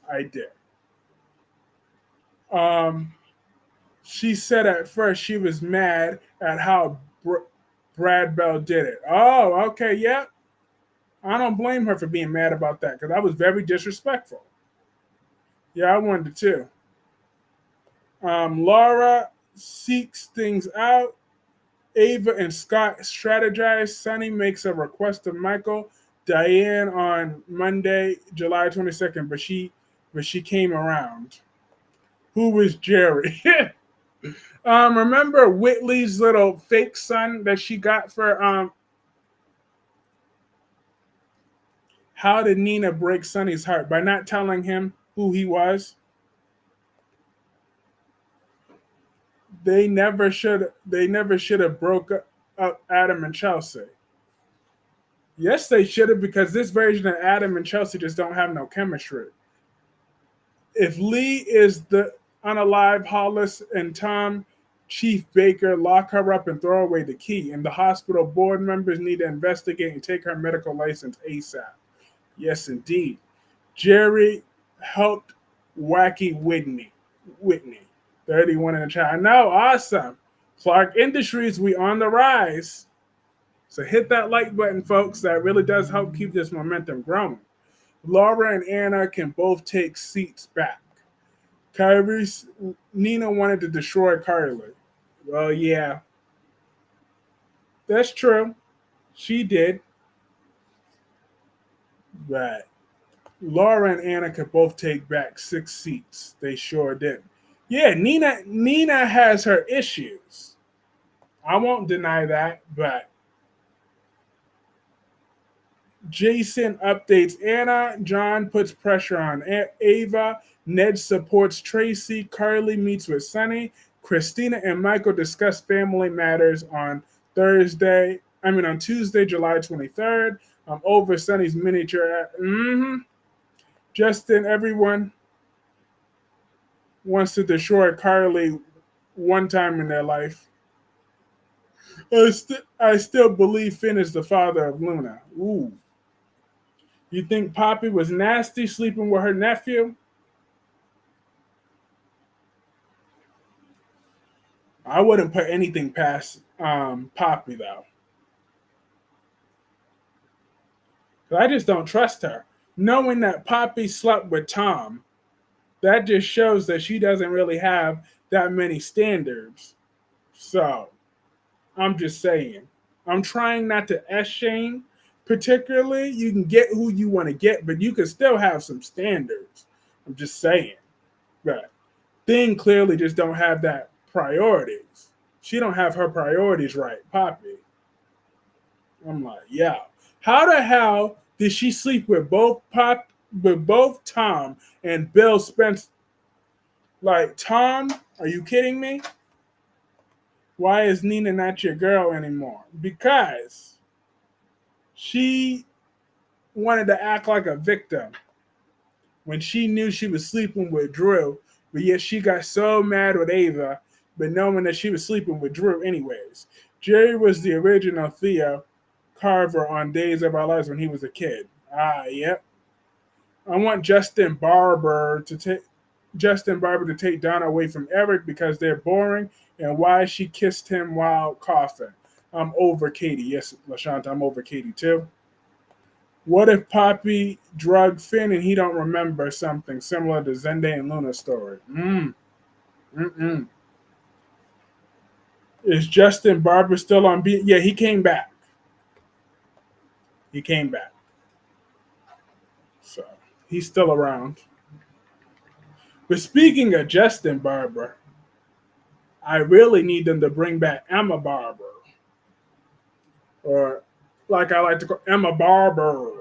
I did. Um, she said at first she was mad at how Brad Bell did it. Oh, okay, yeah. I don't blame her for being mad about that because that was very disrespectful. Yeah, I wanted to. Laura seeks things out. Ava and Scott strategize. Sonny makes a request to Michael. Diane on Monday, July 22nd, but she came around. Who was Jerry? Remember Whitley's little fake son that she got for how did Nina break Sonny's heart? By not telling him who he was? They never should have broke up Adam and Chelsea. Yes, they should have because this version of Adam and Chelsea just don't have no chemistry. If Lee is the unalive Hollis and Tom, Chief Baker lock her up and throw away the key, and the hospital board members need to investigate and take her medical license ASAP. Yes, indeed. Jerry helped Wacky Whitney. 31 in the chat. No, awesome. Clark Industries, we on the rise. So hit that like button, folks. That really does help keep this momentum growing. Laura and Anna can both take seats back. Nina wanted to destroy Carly. Well, yeah, that's true. She did. But Laura and Anna could both take back 6 seats. They sure did. Yeah, Nina has her issues. I won't deny that, but Jason updates Anna. John puts pressure on Ava. Ned supports Tracy. Carly meets with Sonny. Christina and Michael discuss family matters on on Tuesday, July 23rd. Over Sonny's miniature. Justin, everyone. wants to destroy Carly one time in their life. I still believe Finn is the father of Luna. Ooh. You think Poppy was nasty sleeping with her nephew? I wouldn't put anything past Poppy though. I just don't trust her. Knowing that Poppy slept with Tom, that just shows that she doesn't really have that many standards. So I'm just saying. I'm trying not to S shame, particularly. You can get who you want to get, but you can still have some standards. I'm just saying. But Thing clearly just don't have that priorities. She don't have her priorities right, Poppy. I'm like, yeah. How the hell did she sleep with both Tom and Bill Spence? Like, Tom, are you kidding me? Why is Nina not your girl anymore? Because she wanted to act like a victim when she knew she was sleeping with Drew, but yet she got so mad with Ava, but knowing that she was sleeping with Drew anyways. Jerry was the original Theo Carver on Days of Our Lives when he was a kid. Ah, yep. I want Justin Barber to take Donna away from Eric because they're boring and why she kissed him while coughing. I'm over Katie. Yes, LaShanta, I'm over Katie too. What if Poppy drugged Finn and he don't remember something similar to Zende and Luna's story? Mm-mm. Is Justin Barber still on beat? Yeah, he came back. He came back. So he's still around. But speaking of Justin Barber, I really need them to bring back Emma Barber. Or like I like to call Emma Barber.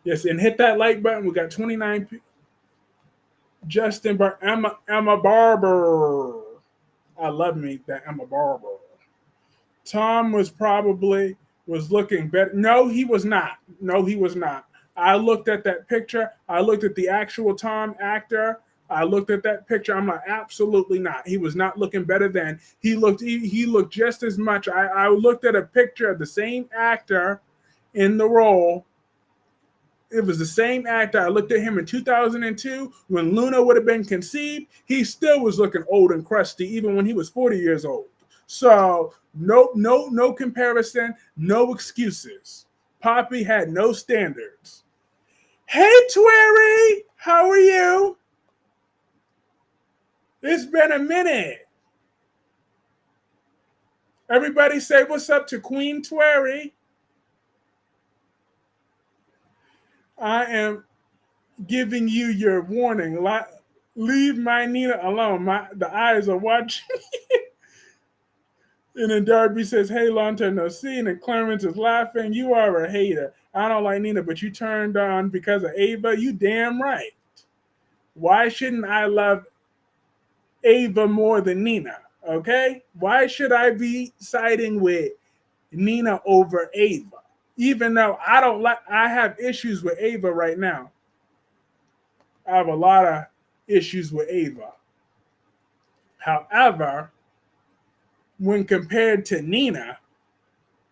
Yes, and hit that like button. We got 29 people. Emma Barber. I love me that Emma Barber. Tom was looking better. No, he was not. No, he was not. I looked at that picture. I looked at the actual Tom actor. I looked at that picture. I'm like, absolutely not. He was not looking better than he looked just as much. I looked at a picture of the same actor in the role. It was the same actor. I looked at him in 2002 when Luna would have been conceived. He still was looking old and crusty, even when he was 40 years old. So no comparison, no excuses. Poppy had no standards. Hey, Twerry, how are you? It's been a minute. Everybody say what's up to Queen Twerry. I am giving you your warning. Leave my Nina alone. The eyes are watching. And then Darby says, hey, long time no see. And then Clarence is laughing. You are a hater. I don't like Nina, but you turned on because of Ava. You damn right. Why shouldn't I love Ava more than Nina? Okay? Why should I be siding with Nina over Ava? Even though I have issues with Ava right now. I have a lot of issues with Ava. However, when compared to Nina,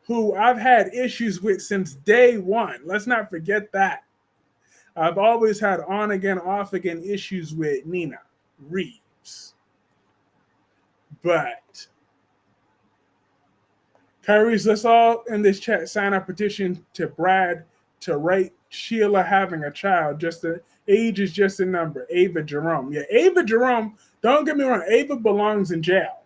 who I've had issues with since day one, let's not forget that. I've always had on again, off again issues with Nina Reeves. But Kyrie's, let's all in this chat sign a petition to Brad to rate Sheila having a child. Just the age is just a number. Ava Jerome. Yeah, Ava Jerome, don't get me wrong, Ava belongs in jail.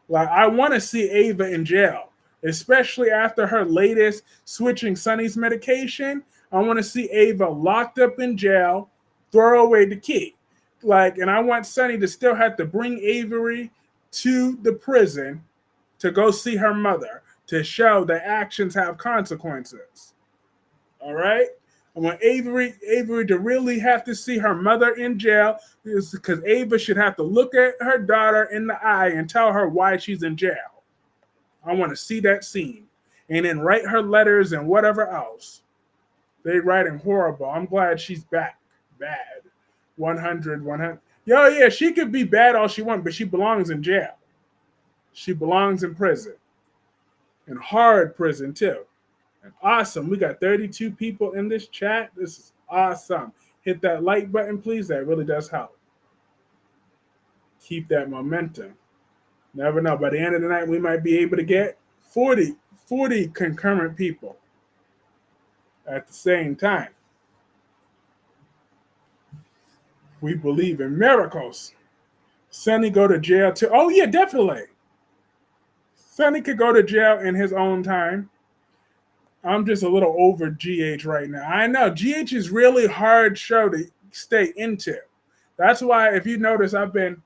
Like, I want to see Ava in jail, especially after her latest switching Sonny's medication. I want to see Ava locked up in jail, throw away the key. Like, and I want Sonny to still have to bring Avery to the prison to go see her mother to show that actions have consequences. All right? I want Avery to really have to see her mother in jail because Ava should have to look at her daughter in the eye and tell her why she's in jail. I want to see that scene. And then write her letters and whatever else. They writing horrible. I'm glad she's back. bad. 100, 100. Yo, yeah, she could be bad all she wants, but she belongs in jail. She belongs in prison. In hard prison, too. And awesome. We got 32 people in this chat. This is awesome. Hit that like button, please. That really does help. Keep that momentum. Never know. By the end of the night, we might be able to get 40 concurrent people at the same time. We believe in miracles. Sonny go to jail too. Oh yeah, definitely. Sonny could go to jail in his own time. I'm just a little over GH right now. I know GH is really hard show to stay into. That's why, if you notice, I've been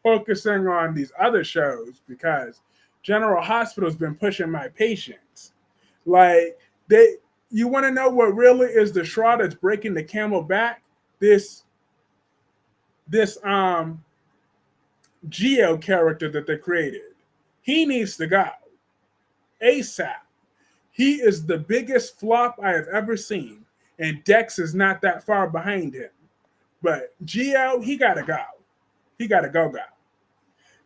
focusing on these other shows because General Hospital's been pushing my patience. Like you want to know what really is the straw that's breaking the camel back? This Geo character that they created. He needs to go ASAP. He is the biggest flop I have ever seen, and Dex is not that far behind him. But Geo, he gotta go. He gotta go.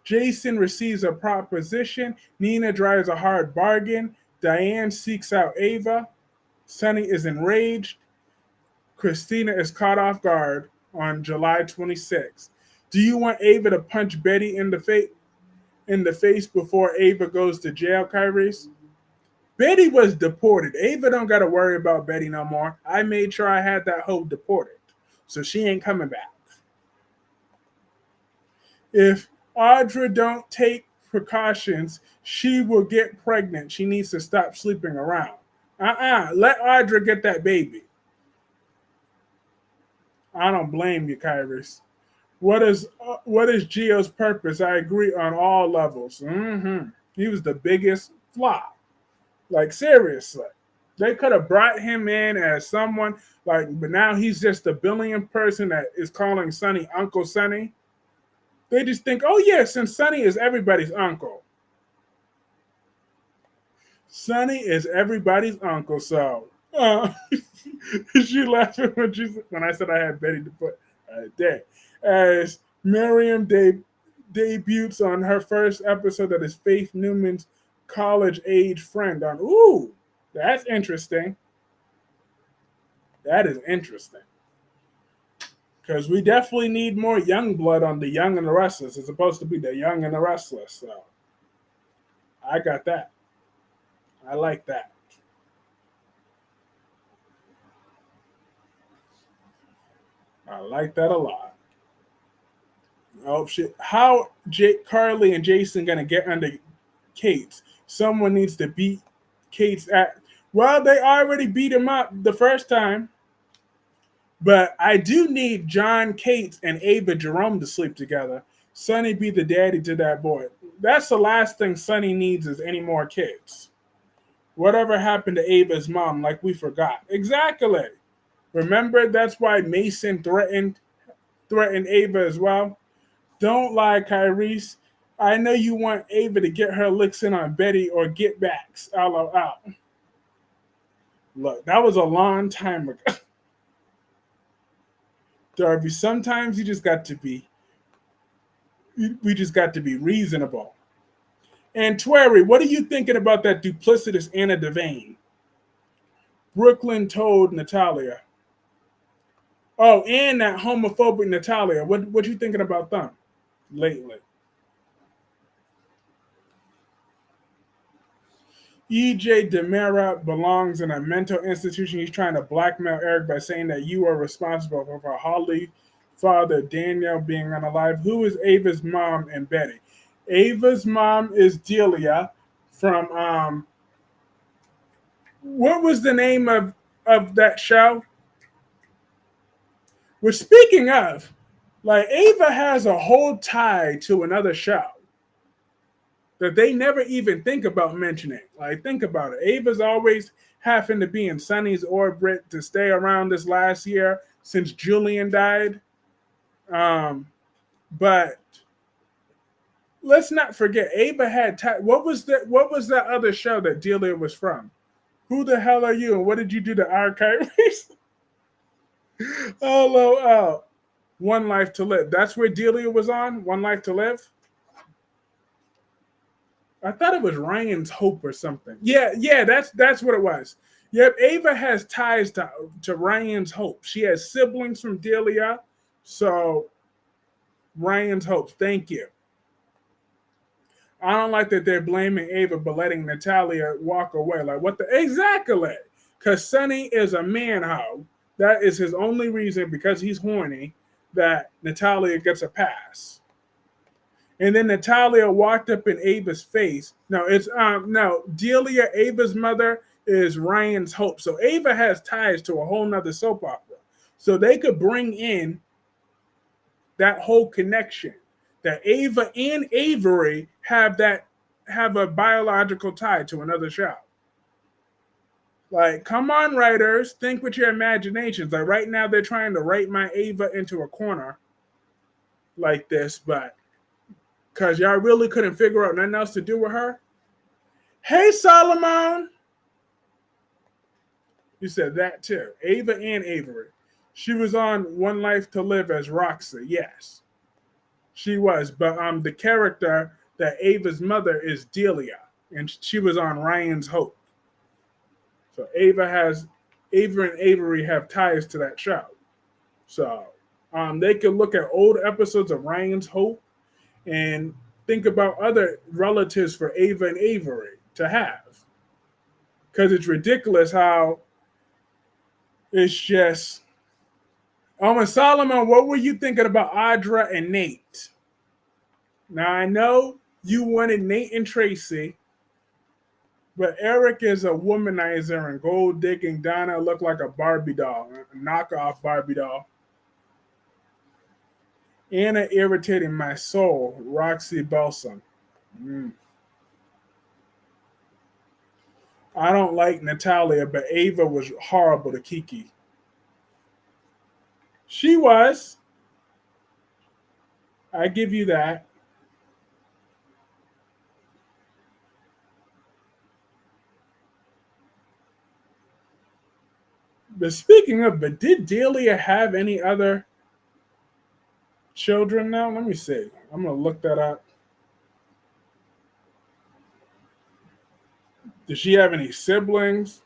Jason receives a proposition. Nina drives a hard bargain. Diane seeks out Ava. Sonny is enraged. Christina is caught off guard on July 26th. Do you want Ava to punch Betty in the face before Ava goes to jail, Kyrie's? Betty was deported. Ava don't got to worry about Betty no more. I made sure I had that hoe deported. So she ain't coming back. If Audra don't take precautions, she will get pregnant. She needs to stop sleeping around. Let Audra get that baby. I don't blame you, Kyrus. What is Gio's purpose? I agree on all levels. He was the biggest flop. Like, seriously. They could have brought him in as someone, but now he's just a billionaire person that is calling Sonny Uncle Sonny. They just think, oh, yeah, since Sonny is everybody's uncle. Sonny is everybody's uncle, so. She laughing when I said I had Betty to put there. As Miriam debuts on her first episode that is Faith Newman's college-age friend on. Ooh, that's interesting. That is interesting. Because we definitely need more young blood on the Young and the Restless. It's supposed to be the Young and the Restless. So I got that. I like that. I like that a lot. Oh shit! How Carly and Jason gonna get under Kate's? Someone needs to beat Kate's at. Well, they already beat him up the first time. But I do need John Cates and Ava Jerome to sleep together. Sonny be the daddy to that boy. That's the last thing Sonny needs is any more kids. Whatever happened to Ava's mom, like we forgot. Exactly. Remember, that's why Mason threatened Ava as well. Don't lie, Kyrese. I know you want Ava to get her licks in on Betty or get backs. Out. Look, that was a long time ago. Darby, sometimes we just got to be reasonable. And Twerry, what are you thinking about that duplicitous Anna Devane? Brooklyn told Natalia. Oh, and that homophobic Natalia. What you thinking about them lately? EJ Demera belongs in a mental institution. He's trying to blackmail Eric by saying that you are responsible for Holly father Daniel being unalive. Who is Ava's mom and Betty? Ava's mom is Delia from what was the name of that show? We're speaking of, like, Ava has a whole tie to another show that they never even think about mentioning. Like, think about it. Ava's always having to be in Sonny's orbit to stay around this last year since Julian died. But let's not forget, Ava had what was that other show that Delia was from? Who the hell are you and what did you do to our Kyrie's? LOL. One Life to Live. That's where Delia was on. One Life to Live. I thought it was Ryan's Hope or something. Yeah, yeah, that's what it was. Yep, Ava has ties to Ryan's Hope. She has siblings from Delia, so Ryan's Hope. Thank you. I don't like that they're blaming Ava but letting Natalia walk away. Like what the exactly? Because Sonny is a man hoe. That is his only reason because he's horny that Natalia gets a pass. And then Natalia walked up in Ava's face. No, it's no Delia. Ava's mother is Ryan's Hope. So Ava has ties to a whole nother soap opera. So they could bring in that whole connection that Ava and Avery have a biological tie to another show. Like, come on, writers, think with your imaginations. Like right now, they're trying to write my Ava into a corner like this, but because y'all really couldn't figure out nothing else to do with her. Hey, Solomon, you said that too. Ava and Avery. She was on One Life to Live as Roxy. Yes, she was. But the character that Ava's mother is Delia, and she was on Ryan's Hope. So Ava and Avery have ties to that show. So they could look at old episodes of Ryan's Hope and think about other relatives for Ava and Avery to have. Because it's ridiculous how it's just. Oh, and Solomon, what were you thinking about Audra and Nate? Now, I know you wanted Nate and Tracy, but Eric is a womanizer and gold digging. Donna looked like a Barbie doll, a knockoff Barbie doll. Anna irritating my soul, Roxy Belson. Mm. I don't like Natalia, but Ava was horrible to Kiki. She was. I give you that. But speaking of, but did Delia have any other children now? Let me see. I'm gonna look that up. Did she have any siblings?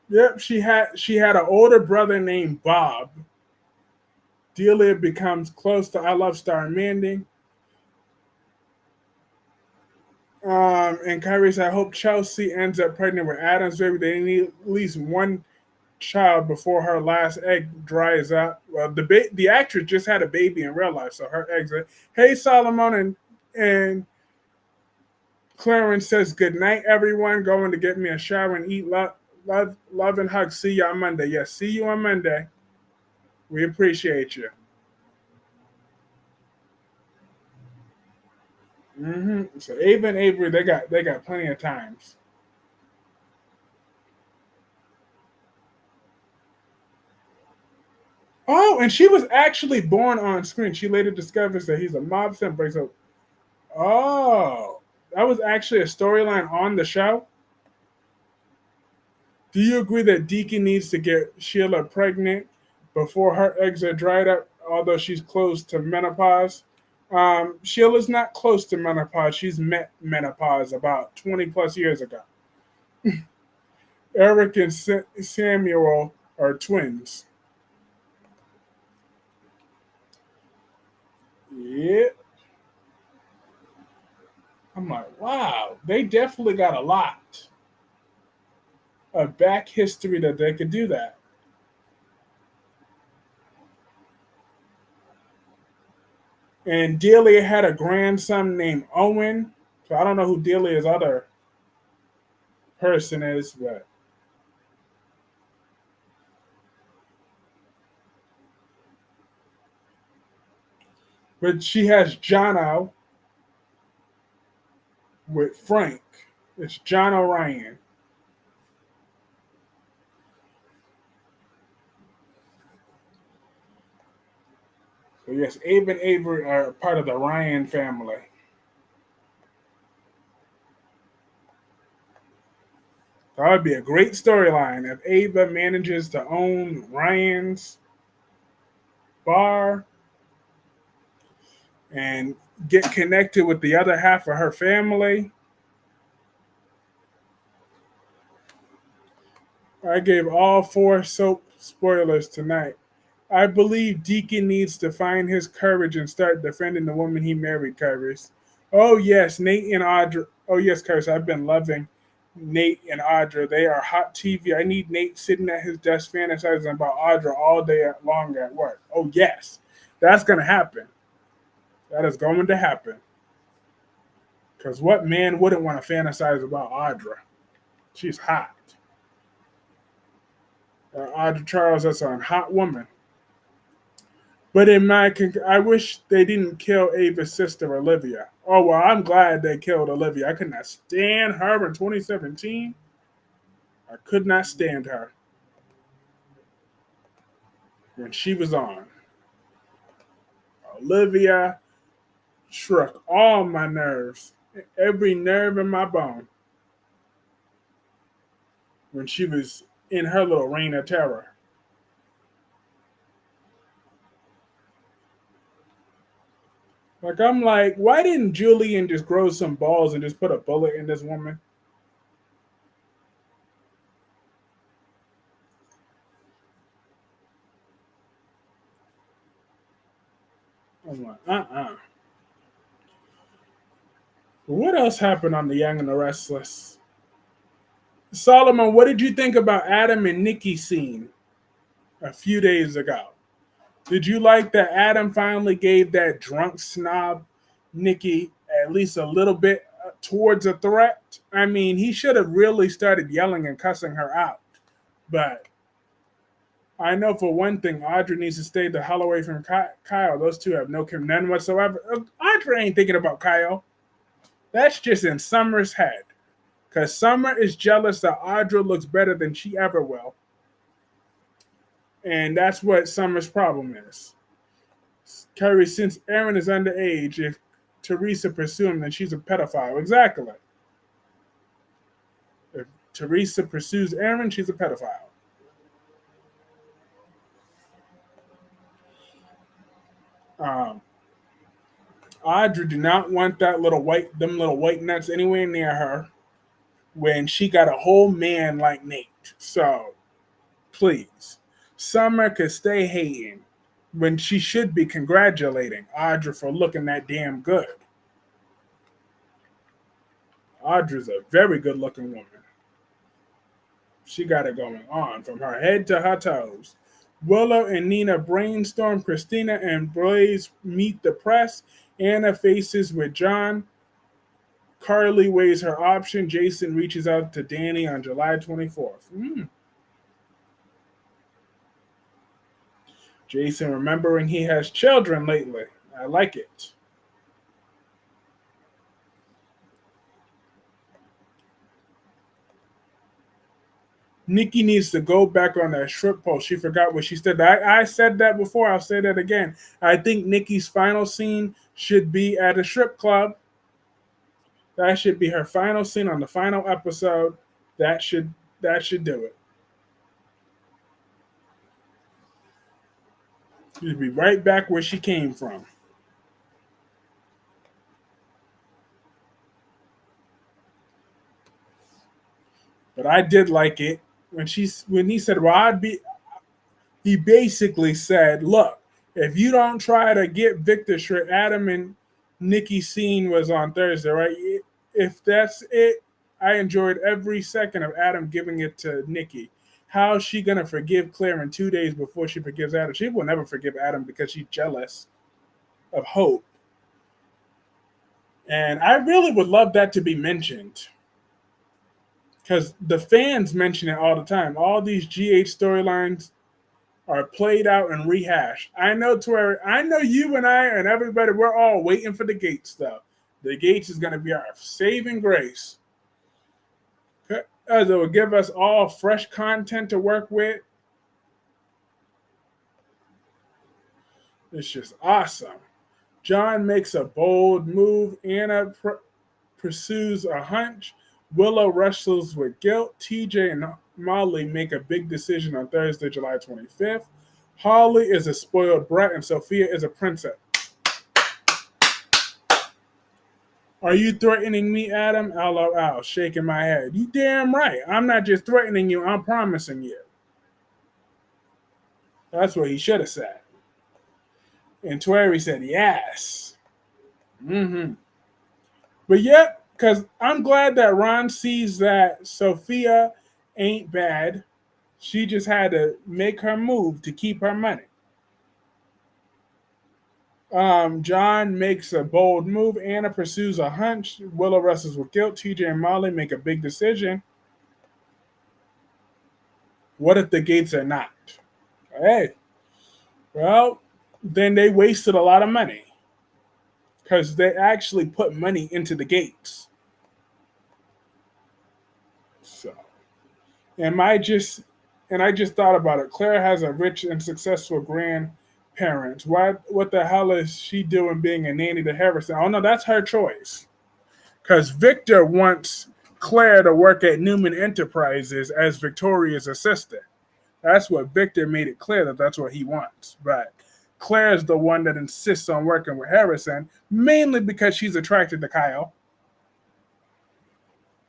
Yep, she had an older brother named Bob. Delia becomes close to I Love Star and Mandy. And Kyrie said, I hope Chelsea ends up pregnant with Adam's baby. They need at least one child before her last egg dries up. Well, the actress just had a baby in real life, so her eggs are. Hey, Solomon and Clarence says, good night, everyone. Going to get me a shower and eat love and hug. See you on Monday. Yes, see you on Monday. We appreciate you. So Ava and Avery, they got plenty of times. Oh, and she was actually born on screen. She later discovers that he's a mobster and breaks up. Oh, that was actually a storyline on the show. Do you agree that Deacon needs to get Sheila pregnant before her eggs are dried up, although she's close to menopause? Sheila's not close to menopause. She's met menopause about 20 plus years ago. Eric and Samuel are twins. Yeah. I'm like, wow, they definitely got a lot of back history that they could do that. And Delia had a grandson named Owen. So I don't know who Delia's other person is, but she has Jono with Frank. It's John O'Ryan. So yes, Abe and Avery are part of the Ryan family. That would be a great storyline if Ava manages to own Ryan's bar and get connected with the other half of her family. I gave all four soap spoilers tonight. I believe Deacon needs to find his courage and start defending the woman he married, Kyrus. Oh, yes, Nate and Audra. Oh, yes, Kyrus, I've been loving Nate and Audra. They are hot TV. I need Nate sitting at his desk fantasizing about Audra all day long at work. Oh, yes, that's going to happen. That is going to happen. Because what man wouldn't want to fantasize about Audra? She's hot. Audra Charles, that's a hot woman. But I wish they didn't kill Ava's sister, Olivia. Oh, well, I'm glad they killed Olivia. I could not stand her in 2017. I could not stand her when she was on. Olivia struck all my nerves, every nerve in my bone, when she was in her little reign of terror. Like, I'm like, why didn't Julian just grow some balls and just put a bullet in this woman? I'm like, What else happened on The Young and the Restless? Solomon, what did you think about Adam and Nikki scene a few days ago? Did you like that Adam finally gave that drunk snob Nikki at least a little bit towards a threat? I mean, he should have really started yelling and cussing her out. But I know for one thing, Audrey needs to stay the hell away from Kyle. Those two have none whatsoever. Audrey ain't thinking about Kyle. That's just in Summer's head. Because Summer is jealous that Audra looks better than she ever will. And that's what Summer's problem is. Curry, since Aaron is underage, if Teresa pursues him, then she's a pedophile. Exactly. If Teresa pursues Aaron, she's a pedophile. Um, Audra did not want them little white nuts anywhere near her when she got a whole man like Nate. So, please. Summer could stay hating when she should be congratulating Audra for looking that damn good. Audra's a very good looking woman. She got it going on from her head to her toes. Willow and Nina brainstorm. Christina and Blaze meet the press. Anna faces with John. Carly weighs her option. Jason reaches out to Danny on July 24th. Jason remembering he has children lately. I like it. Nikki needs to go back on that strip pole. She forgot what she said. I said that before. I'll say that again. I think Nikki's final scene should be at a strip club. That should be her final scene on the final episode. That should do it. She'd be right back where she came from. But I did like it when he said, "Well, I'd be." He basically said, "Look, if you don't try to get Victor straight, Adam and Nikki scene was on Thursday, right? If that's it, I enjoyed every second of Adam giving it to Nikki. How is she gonna forgive Claire in 2 days before she forgives Adam? She will never forgive Adam because she's jealous of Hope. And I really would love that to be mentioned because the fans mention it all the time. All these GH storylines are played out and rehashed. I know you and I and everybody, we're all waiting for the Gates though. The Gates is going to be our saving grace. As it will give us all fresh content to work with. It's just awesome. John makes a bold move. Anna pursues a hunch. Willow wrestles with guilt. TJ and Molly make a big decision on Thursday, July 25th. Holly is a spoiled brat and Sophia is a princess. Are you threatening me, Adam? LOL, shaking my head. You damn right. I'm not just threatening you, I'm promising you. That's what he should have said. And Twerry said, yes. Mm-hmm. But yeah, because I'm glad that Ron sees that Sophia ain't bad. She just had to make her move to keep her money. John makes a bold move. Anna pursues a hunch. Willow wrestles with guilt. TJ and Molly make a big decision. What if the gates are not? Hey, well, then they wasted a lot of money because they actually put money into the gates. So, am I just, and I just thought about it. Claire has a rich and successful grandparents. What the hell is she doing being a nanny to Harrison? Oh no, that's her choice. Because Victor wants Claire to work at Newman Enterprises as Victoria's assistant. That's what Victor made it clear that that's what he wants. But Claire's the one that insists on working with Harrison, mainly because she's attracted to Kyle.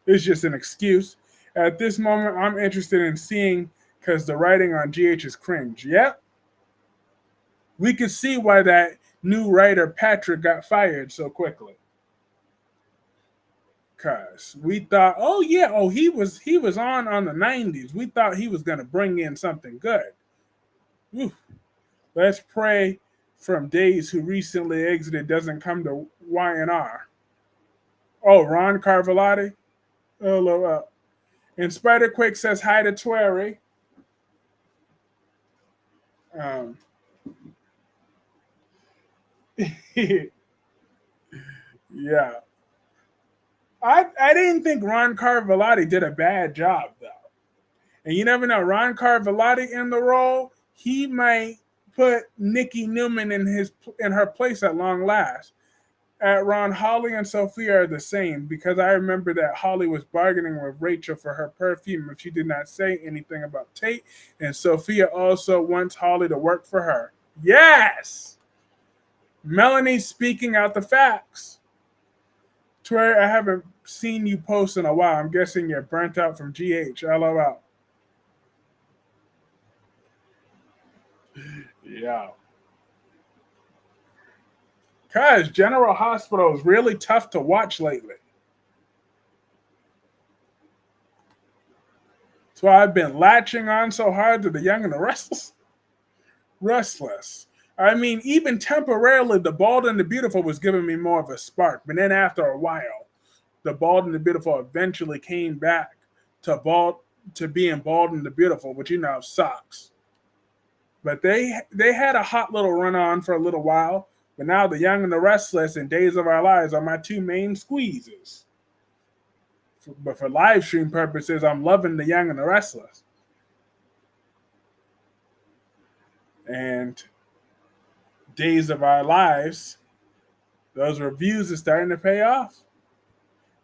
It's just an excuse. At this moment, I'm interested in seeing because the writing on GH is cringe. Yep. We could see why that new writer Patrick got fired so quickly. Cause we thought, oh yeah, he was on the '90s. We thought he was gonna bring in something good. Whew. Let's pray from Days who recently exited doesn't come to Y&R. Oh, Ron Carvelotti. Oh, and Spider Quick says hi to Twerry. Um, yeah, I didn't think Ron Carvelotti did a bad job though. And you never know, Ron Carvelotti in the role, he might put Nikki Newman in her place at long last. At Ron, Holly and Sophia are the same because I remember that Holly was bargaining with Rachel for her perfume if she did not say anything about Tate, and Sophia also wants Holly to work for her. Yes! Melanie's speaking out the facts. Troy, I haven't seen you post in a while. I'm guessing you're burnt out from GH. LOL. Yeah. Cause General Hospital is really tough to watch lately. So I've been latching on so hard to The Young and the Restless. Restless. I mean, even temporarily, The Bald and the Beautiful was giving me more of a spark. But then after a while, The Bald and the Beautiful eventually came back to being Bald and the Beautiful, which sucks. But they had a hot little run on for a little while. But now The Young and the Restless and Days of Our Lives are my two main squeezes. But for live stream purposes, I'm loving The Young and the Restless. And Days of Our Lives, those reviews are starting to pay off.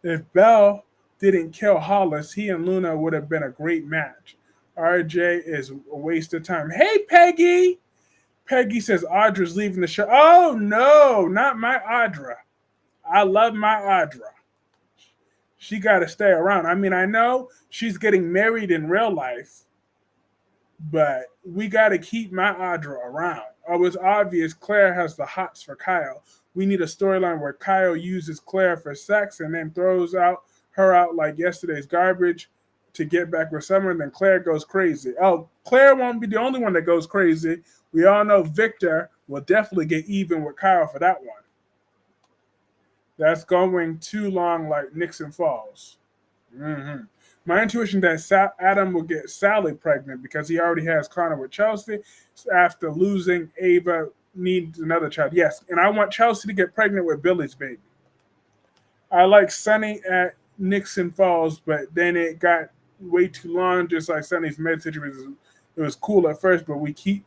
If Belle didn't kill Hollis, he and Luna would have been a great match. RJ is a waste of time. Hey, Peggy! Peggy says Audra's leaving the show. Oh, no, not my Audra. I love my Audra. She got to stay around. I mean, I know she's getting married in real life, but we got to keep my Audra around. Oh, it's obvious Claire has the hots for Kyle. We need a storyline where Kyle uses Claire for sex and then throws her out like yesterday's garbage to get back with Summer, and then Claire goes crazy. Oh, Claire won't be the only one that goes crazy. We all know Victor will definitely get even with Kyle for that one. That's going too long like Nixon Falls. Mm-hmm. My intuition that Adam will get Sally pregnant because he already has Connor with Chelsea. So after losing Ava, needs another child. Yes, and I want Chelsea to get pregnant with Billy's baby. I like Sunny at Nixon Falls, but then it got way too long, just like Sunny's med situation. It was cool at first, but we keep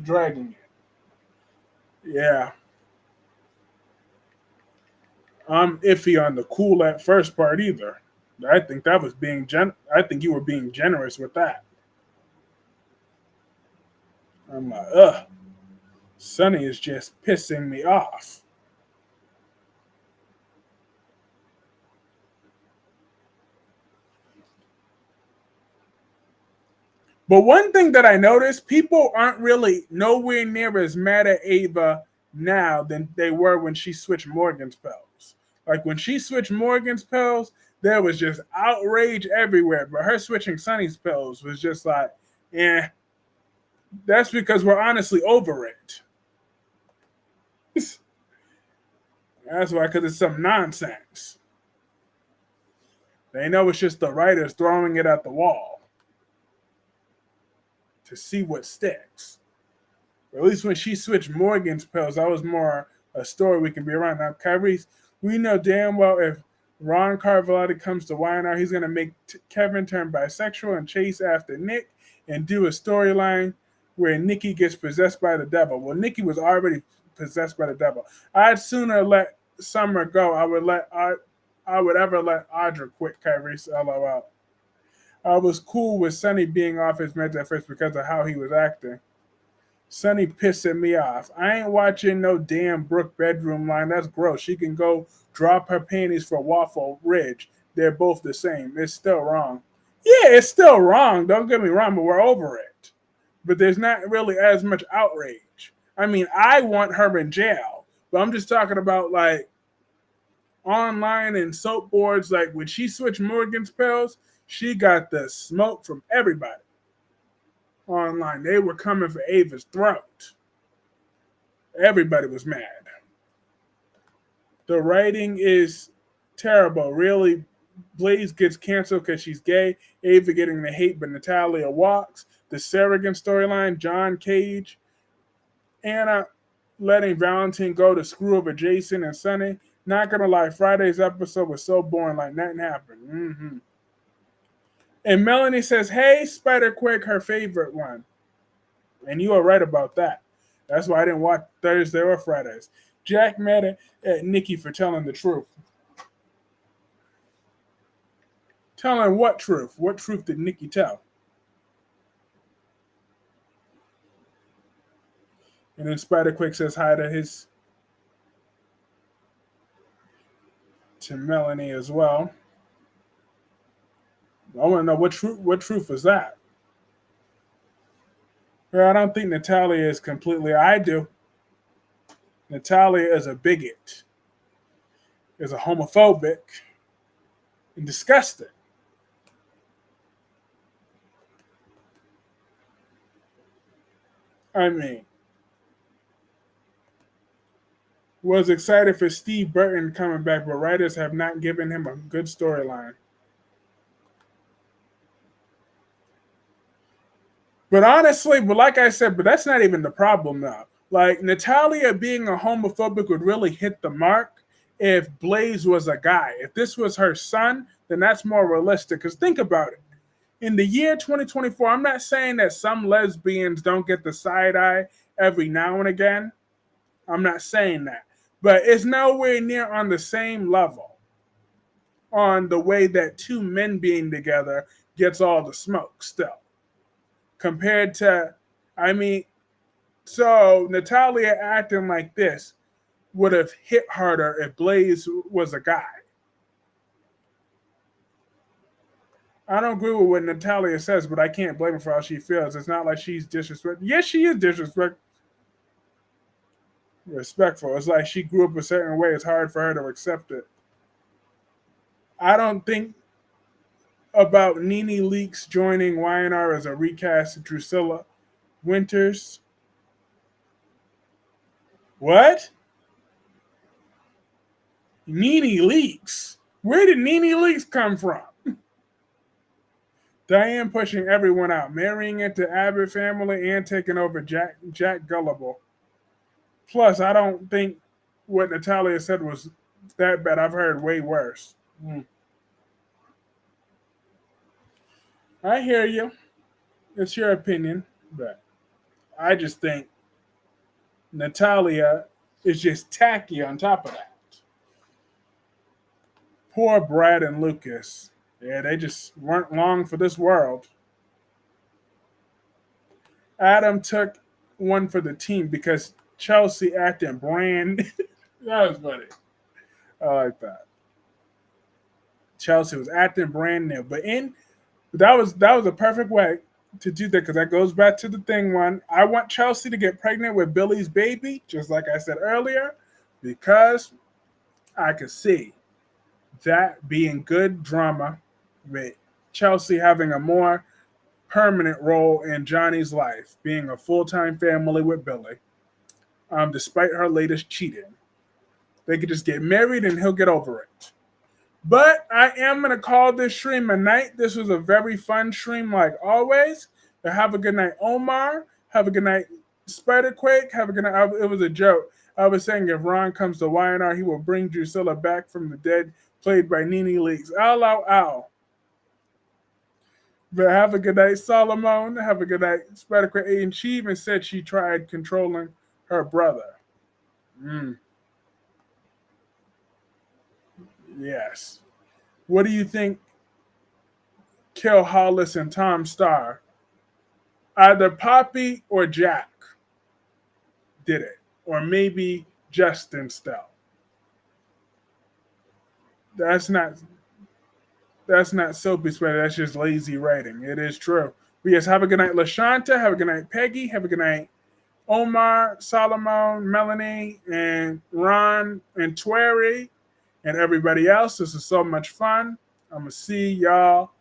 dragging it. Yeah, I'm iffy on the cool at first part either. I think that was I think you were being generous with that. I'm like, ugh, Sonny is just pissing me off. But one thing that I noticed, people aren't really nowhere near as mad at Ava now than they were when she switched Morgan's pills. Like when she switched Morgan's pills, there was just outrage everywhere. But her switching Sonny's pills was just like, yeah, that's because we're honestly over it. That's why, because it's some nonsense. They know it's just the writers throwing it at the wall to see what sticks. Or at least when she switched Morgan's pills, that was more a story we can be around. Now, Kyrie's, we know damn well if Ron Carvelotti comes to YNR, he's going to make Kevin turn bisexual and chase after Nick and do a storyline where Nikki gets possessed by the devil. Well, Nikki was already possessed by the devil. I'd sooner let Summer go. I would ever let Audra quit Kyrie. LOL. I was cool with Sonny being off his meds at first because of how he was acting. Sonny pissing me off. I ain't watching no damn Brooke bedroom line. That's gross. She can go drop her panties for Waffle Ridge. They're both the same. It's still wrong. Yeah, it's still wrong. Don't get me wrong, but we're over it. But there's not really as much outrage. I mean, I want her in jail, but I'm just talking about like online and soap boards. Like when she switched Morgan's pills, she got the smoke from everybody online. They were coming for Ava's throat. Everybody was mad. The writing is terrible. Really, Blaze gets canceled because she's gay. Ava getting the hate, but Natalia walks. The Sarragan storyline, John Cage, Anna letting Valentine go to screw over Jason and Sunny. Not gonna lie, Friday's episode was so boring, like nothing happened. And Melanie says, "Hey, Spider Quick, her favorite one," and you are right about that. That's why I didn't watch Thursday or Fridays. Jack mad at Nikki for telling the truth. Telling what truth? What truth did Nikki tell? And then Spider Quick says hi to Melanie as well. I want to know what truth is that? Well, I don't think Natalia is completely. I do. Natalia is a bigot, is a homophobic, and disgusting. I mean, was excited for Steve Burton coming back, but writers have not given him a good storyline. But honestly, but like I said, but that's not even the problem now. Like Natalia being a homophobic would really hit the mark if Blaze was a guy. If this was her son, then that's more realistic. Because think about it. In the year 2024, I'm not saying that some lesbians don't get the side eye every now and again. I'm not saying that. But it's nowhere near on the same level on the way that two men being together gets all the smoke still. Compared to, I mean, so Natalia acting like this would have hit harder if Blaze was a guy. I don't agree with what Natalia says, but I can't blame her for how she feels. It's not like she's disrespectful. Yes, she is respectful. It's like she grew up a certain way. It's hard for her to accept it. I don't think about Nene Leakes joining YNR as a recast of Drusilla Winters. What? Nene Leakes? Where did Nene Leakes come from? Diane pushing everyone out, marrying into Abbott family and taking over Jack Gullible. Plus, I don't think what Natalia said was that bad. I've heard way worse. I hear you. It's your opinion, but I just think Natalia is just tacky on top of that. Poor Brad and Lucas. Yeah, they just weren't long for this world. Adam took one for the team because Chelsea acting brand. That was funny. I like that. Chelsea was acting brand new, but in that was a perfect way to do that because that goes back to the thing one. I want Chelsea to get pregnant with Billy's baby, just like I said earlier, because I could see that being good drama with Chelsea having a more permanent role in Johnny's life, being a full time family with Billy, despite her latest cheating. They could just get married and he'll get over it. But I am going to call this stream a night. This was a very fun stream, like always. But have a good night, Omar. Have a good night, Spiderquake. Have a good night. It was a joke. I was saying if Ron comes to YNR, he will bring Drusilla back from the dead, played by Nene Leakes. Ow, ow, ow. But have a good night, Solomon. Have a good night, Spiderquake. And she even said she tried controlling her brother. Yes. What do you think Kill Hollis and Tom Starr? Either Poppy or Jack did it. Or maybe Justin Stell. That's not soapy sweater. That's just lazy writing. It is true. But yes, have a good night, LaShanta. Have a good night, Peggy. Have a good night, Omar, Solomon, Melanie, and Ron, and Twerry, and everybody else. This is so much fun. I'm going to see y'all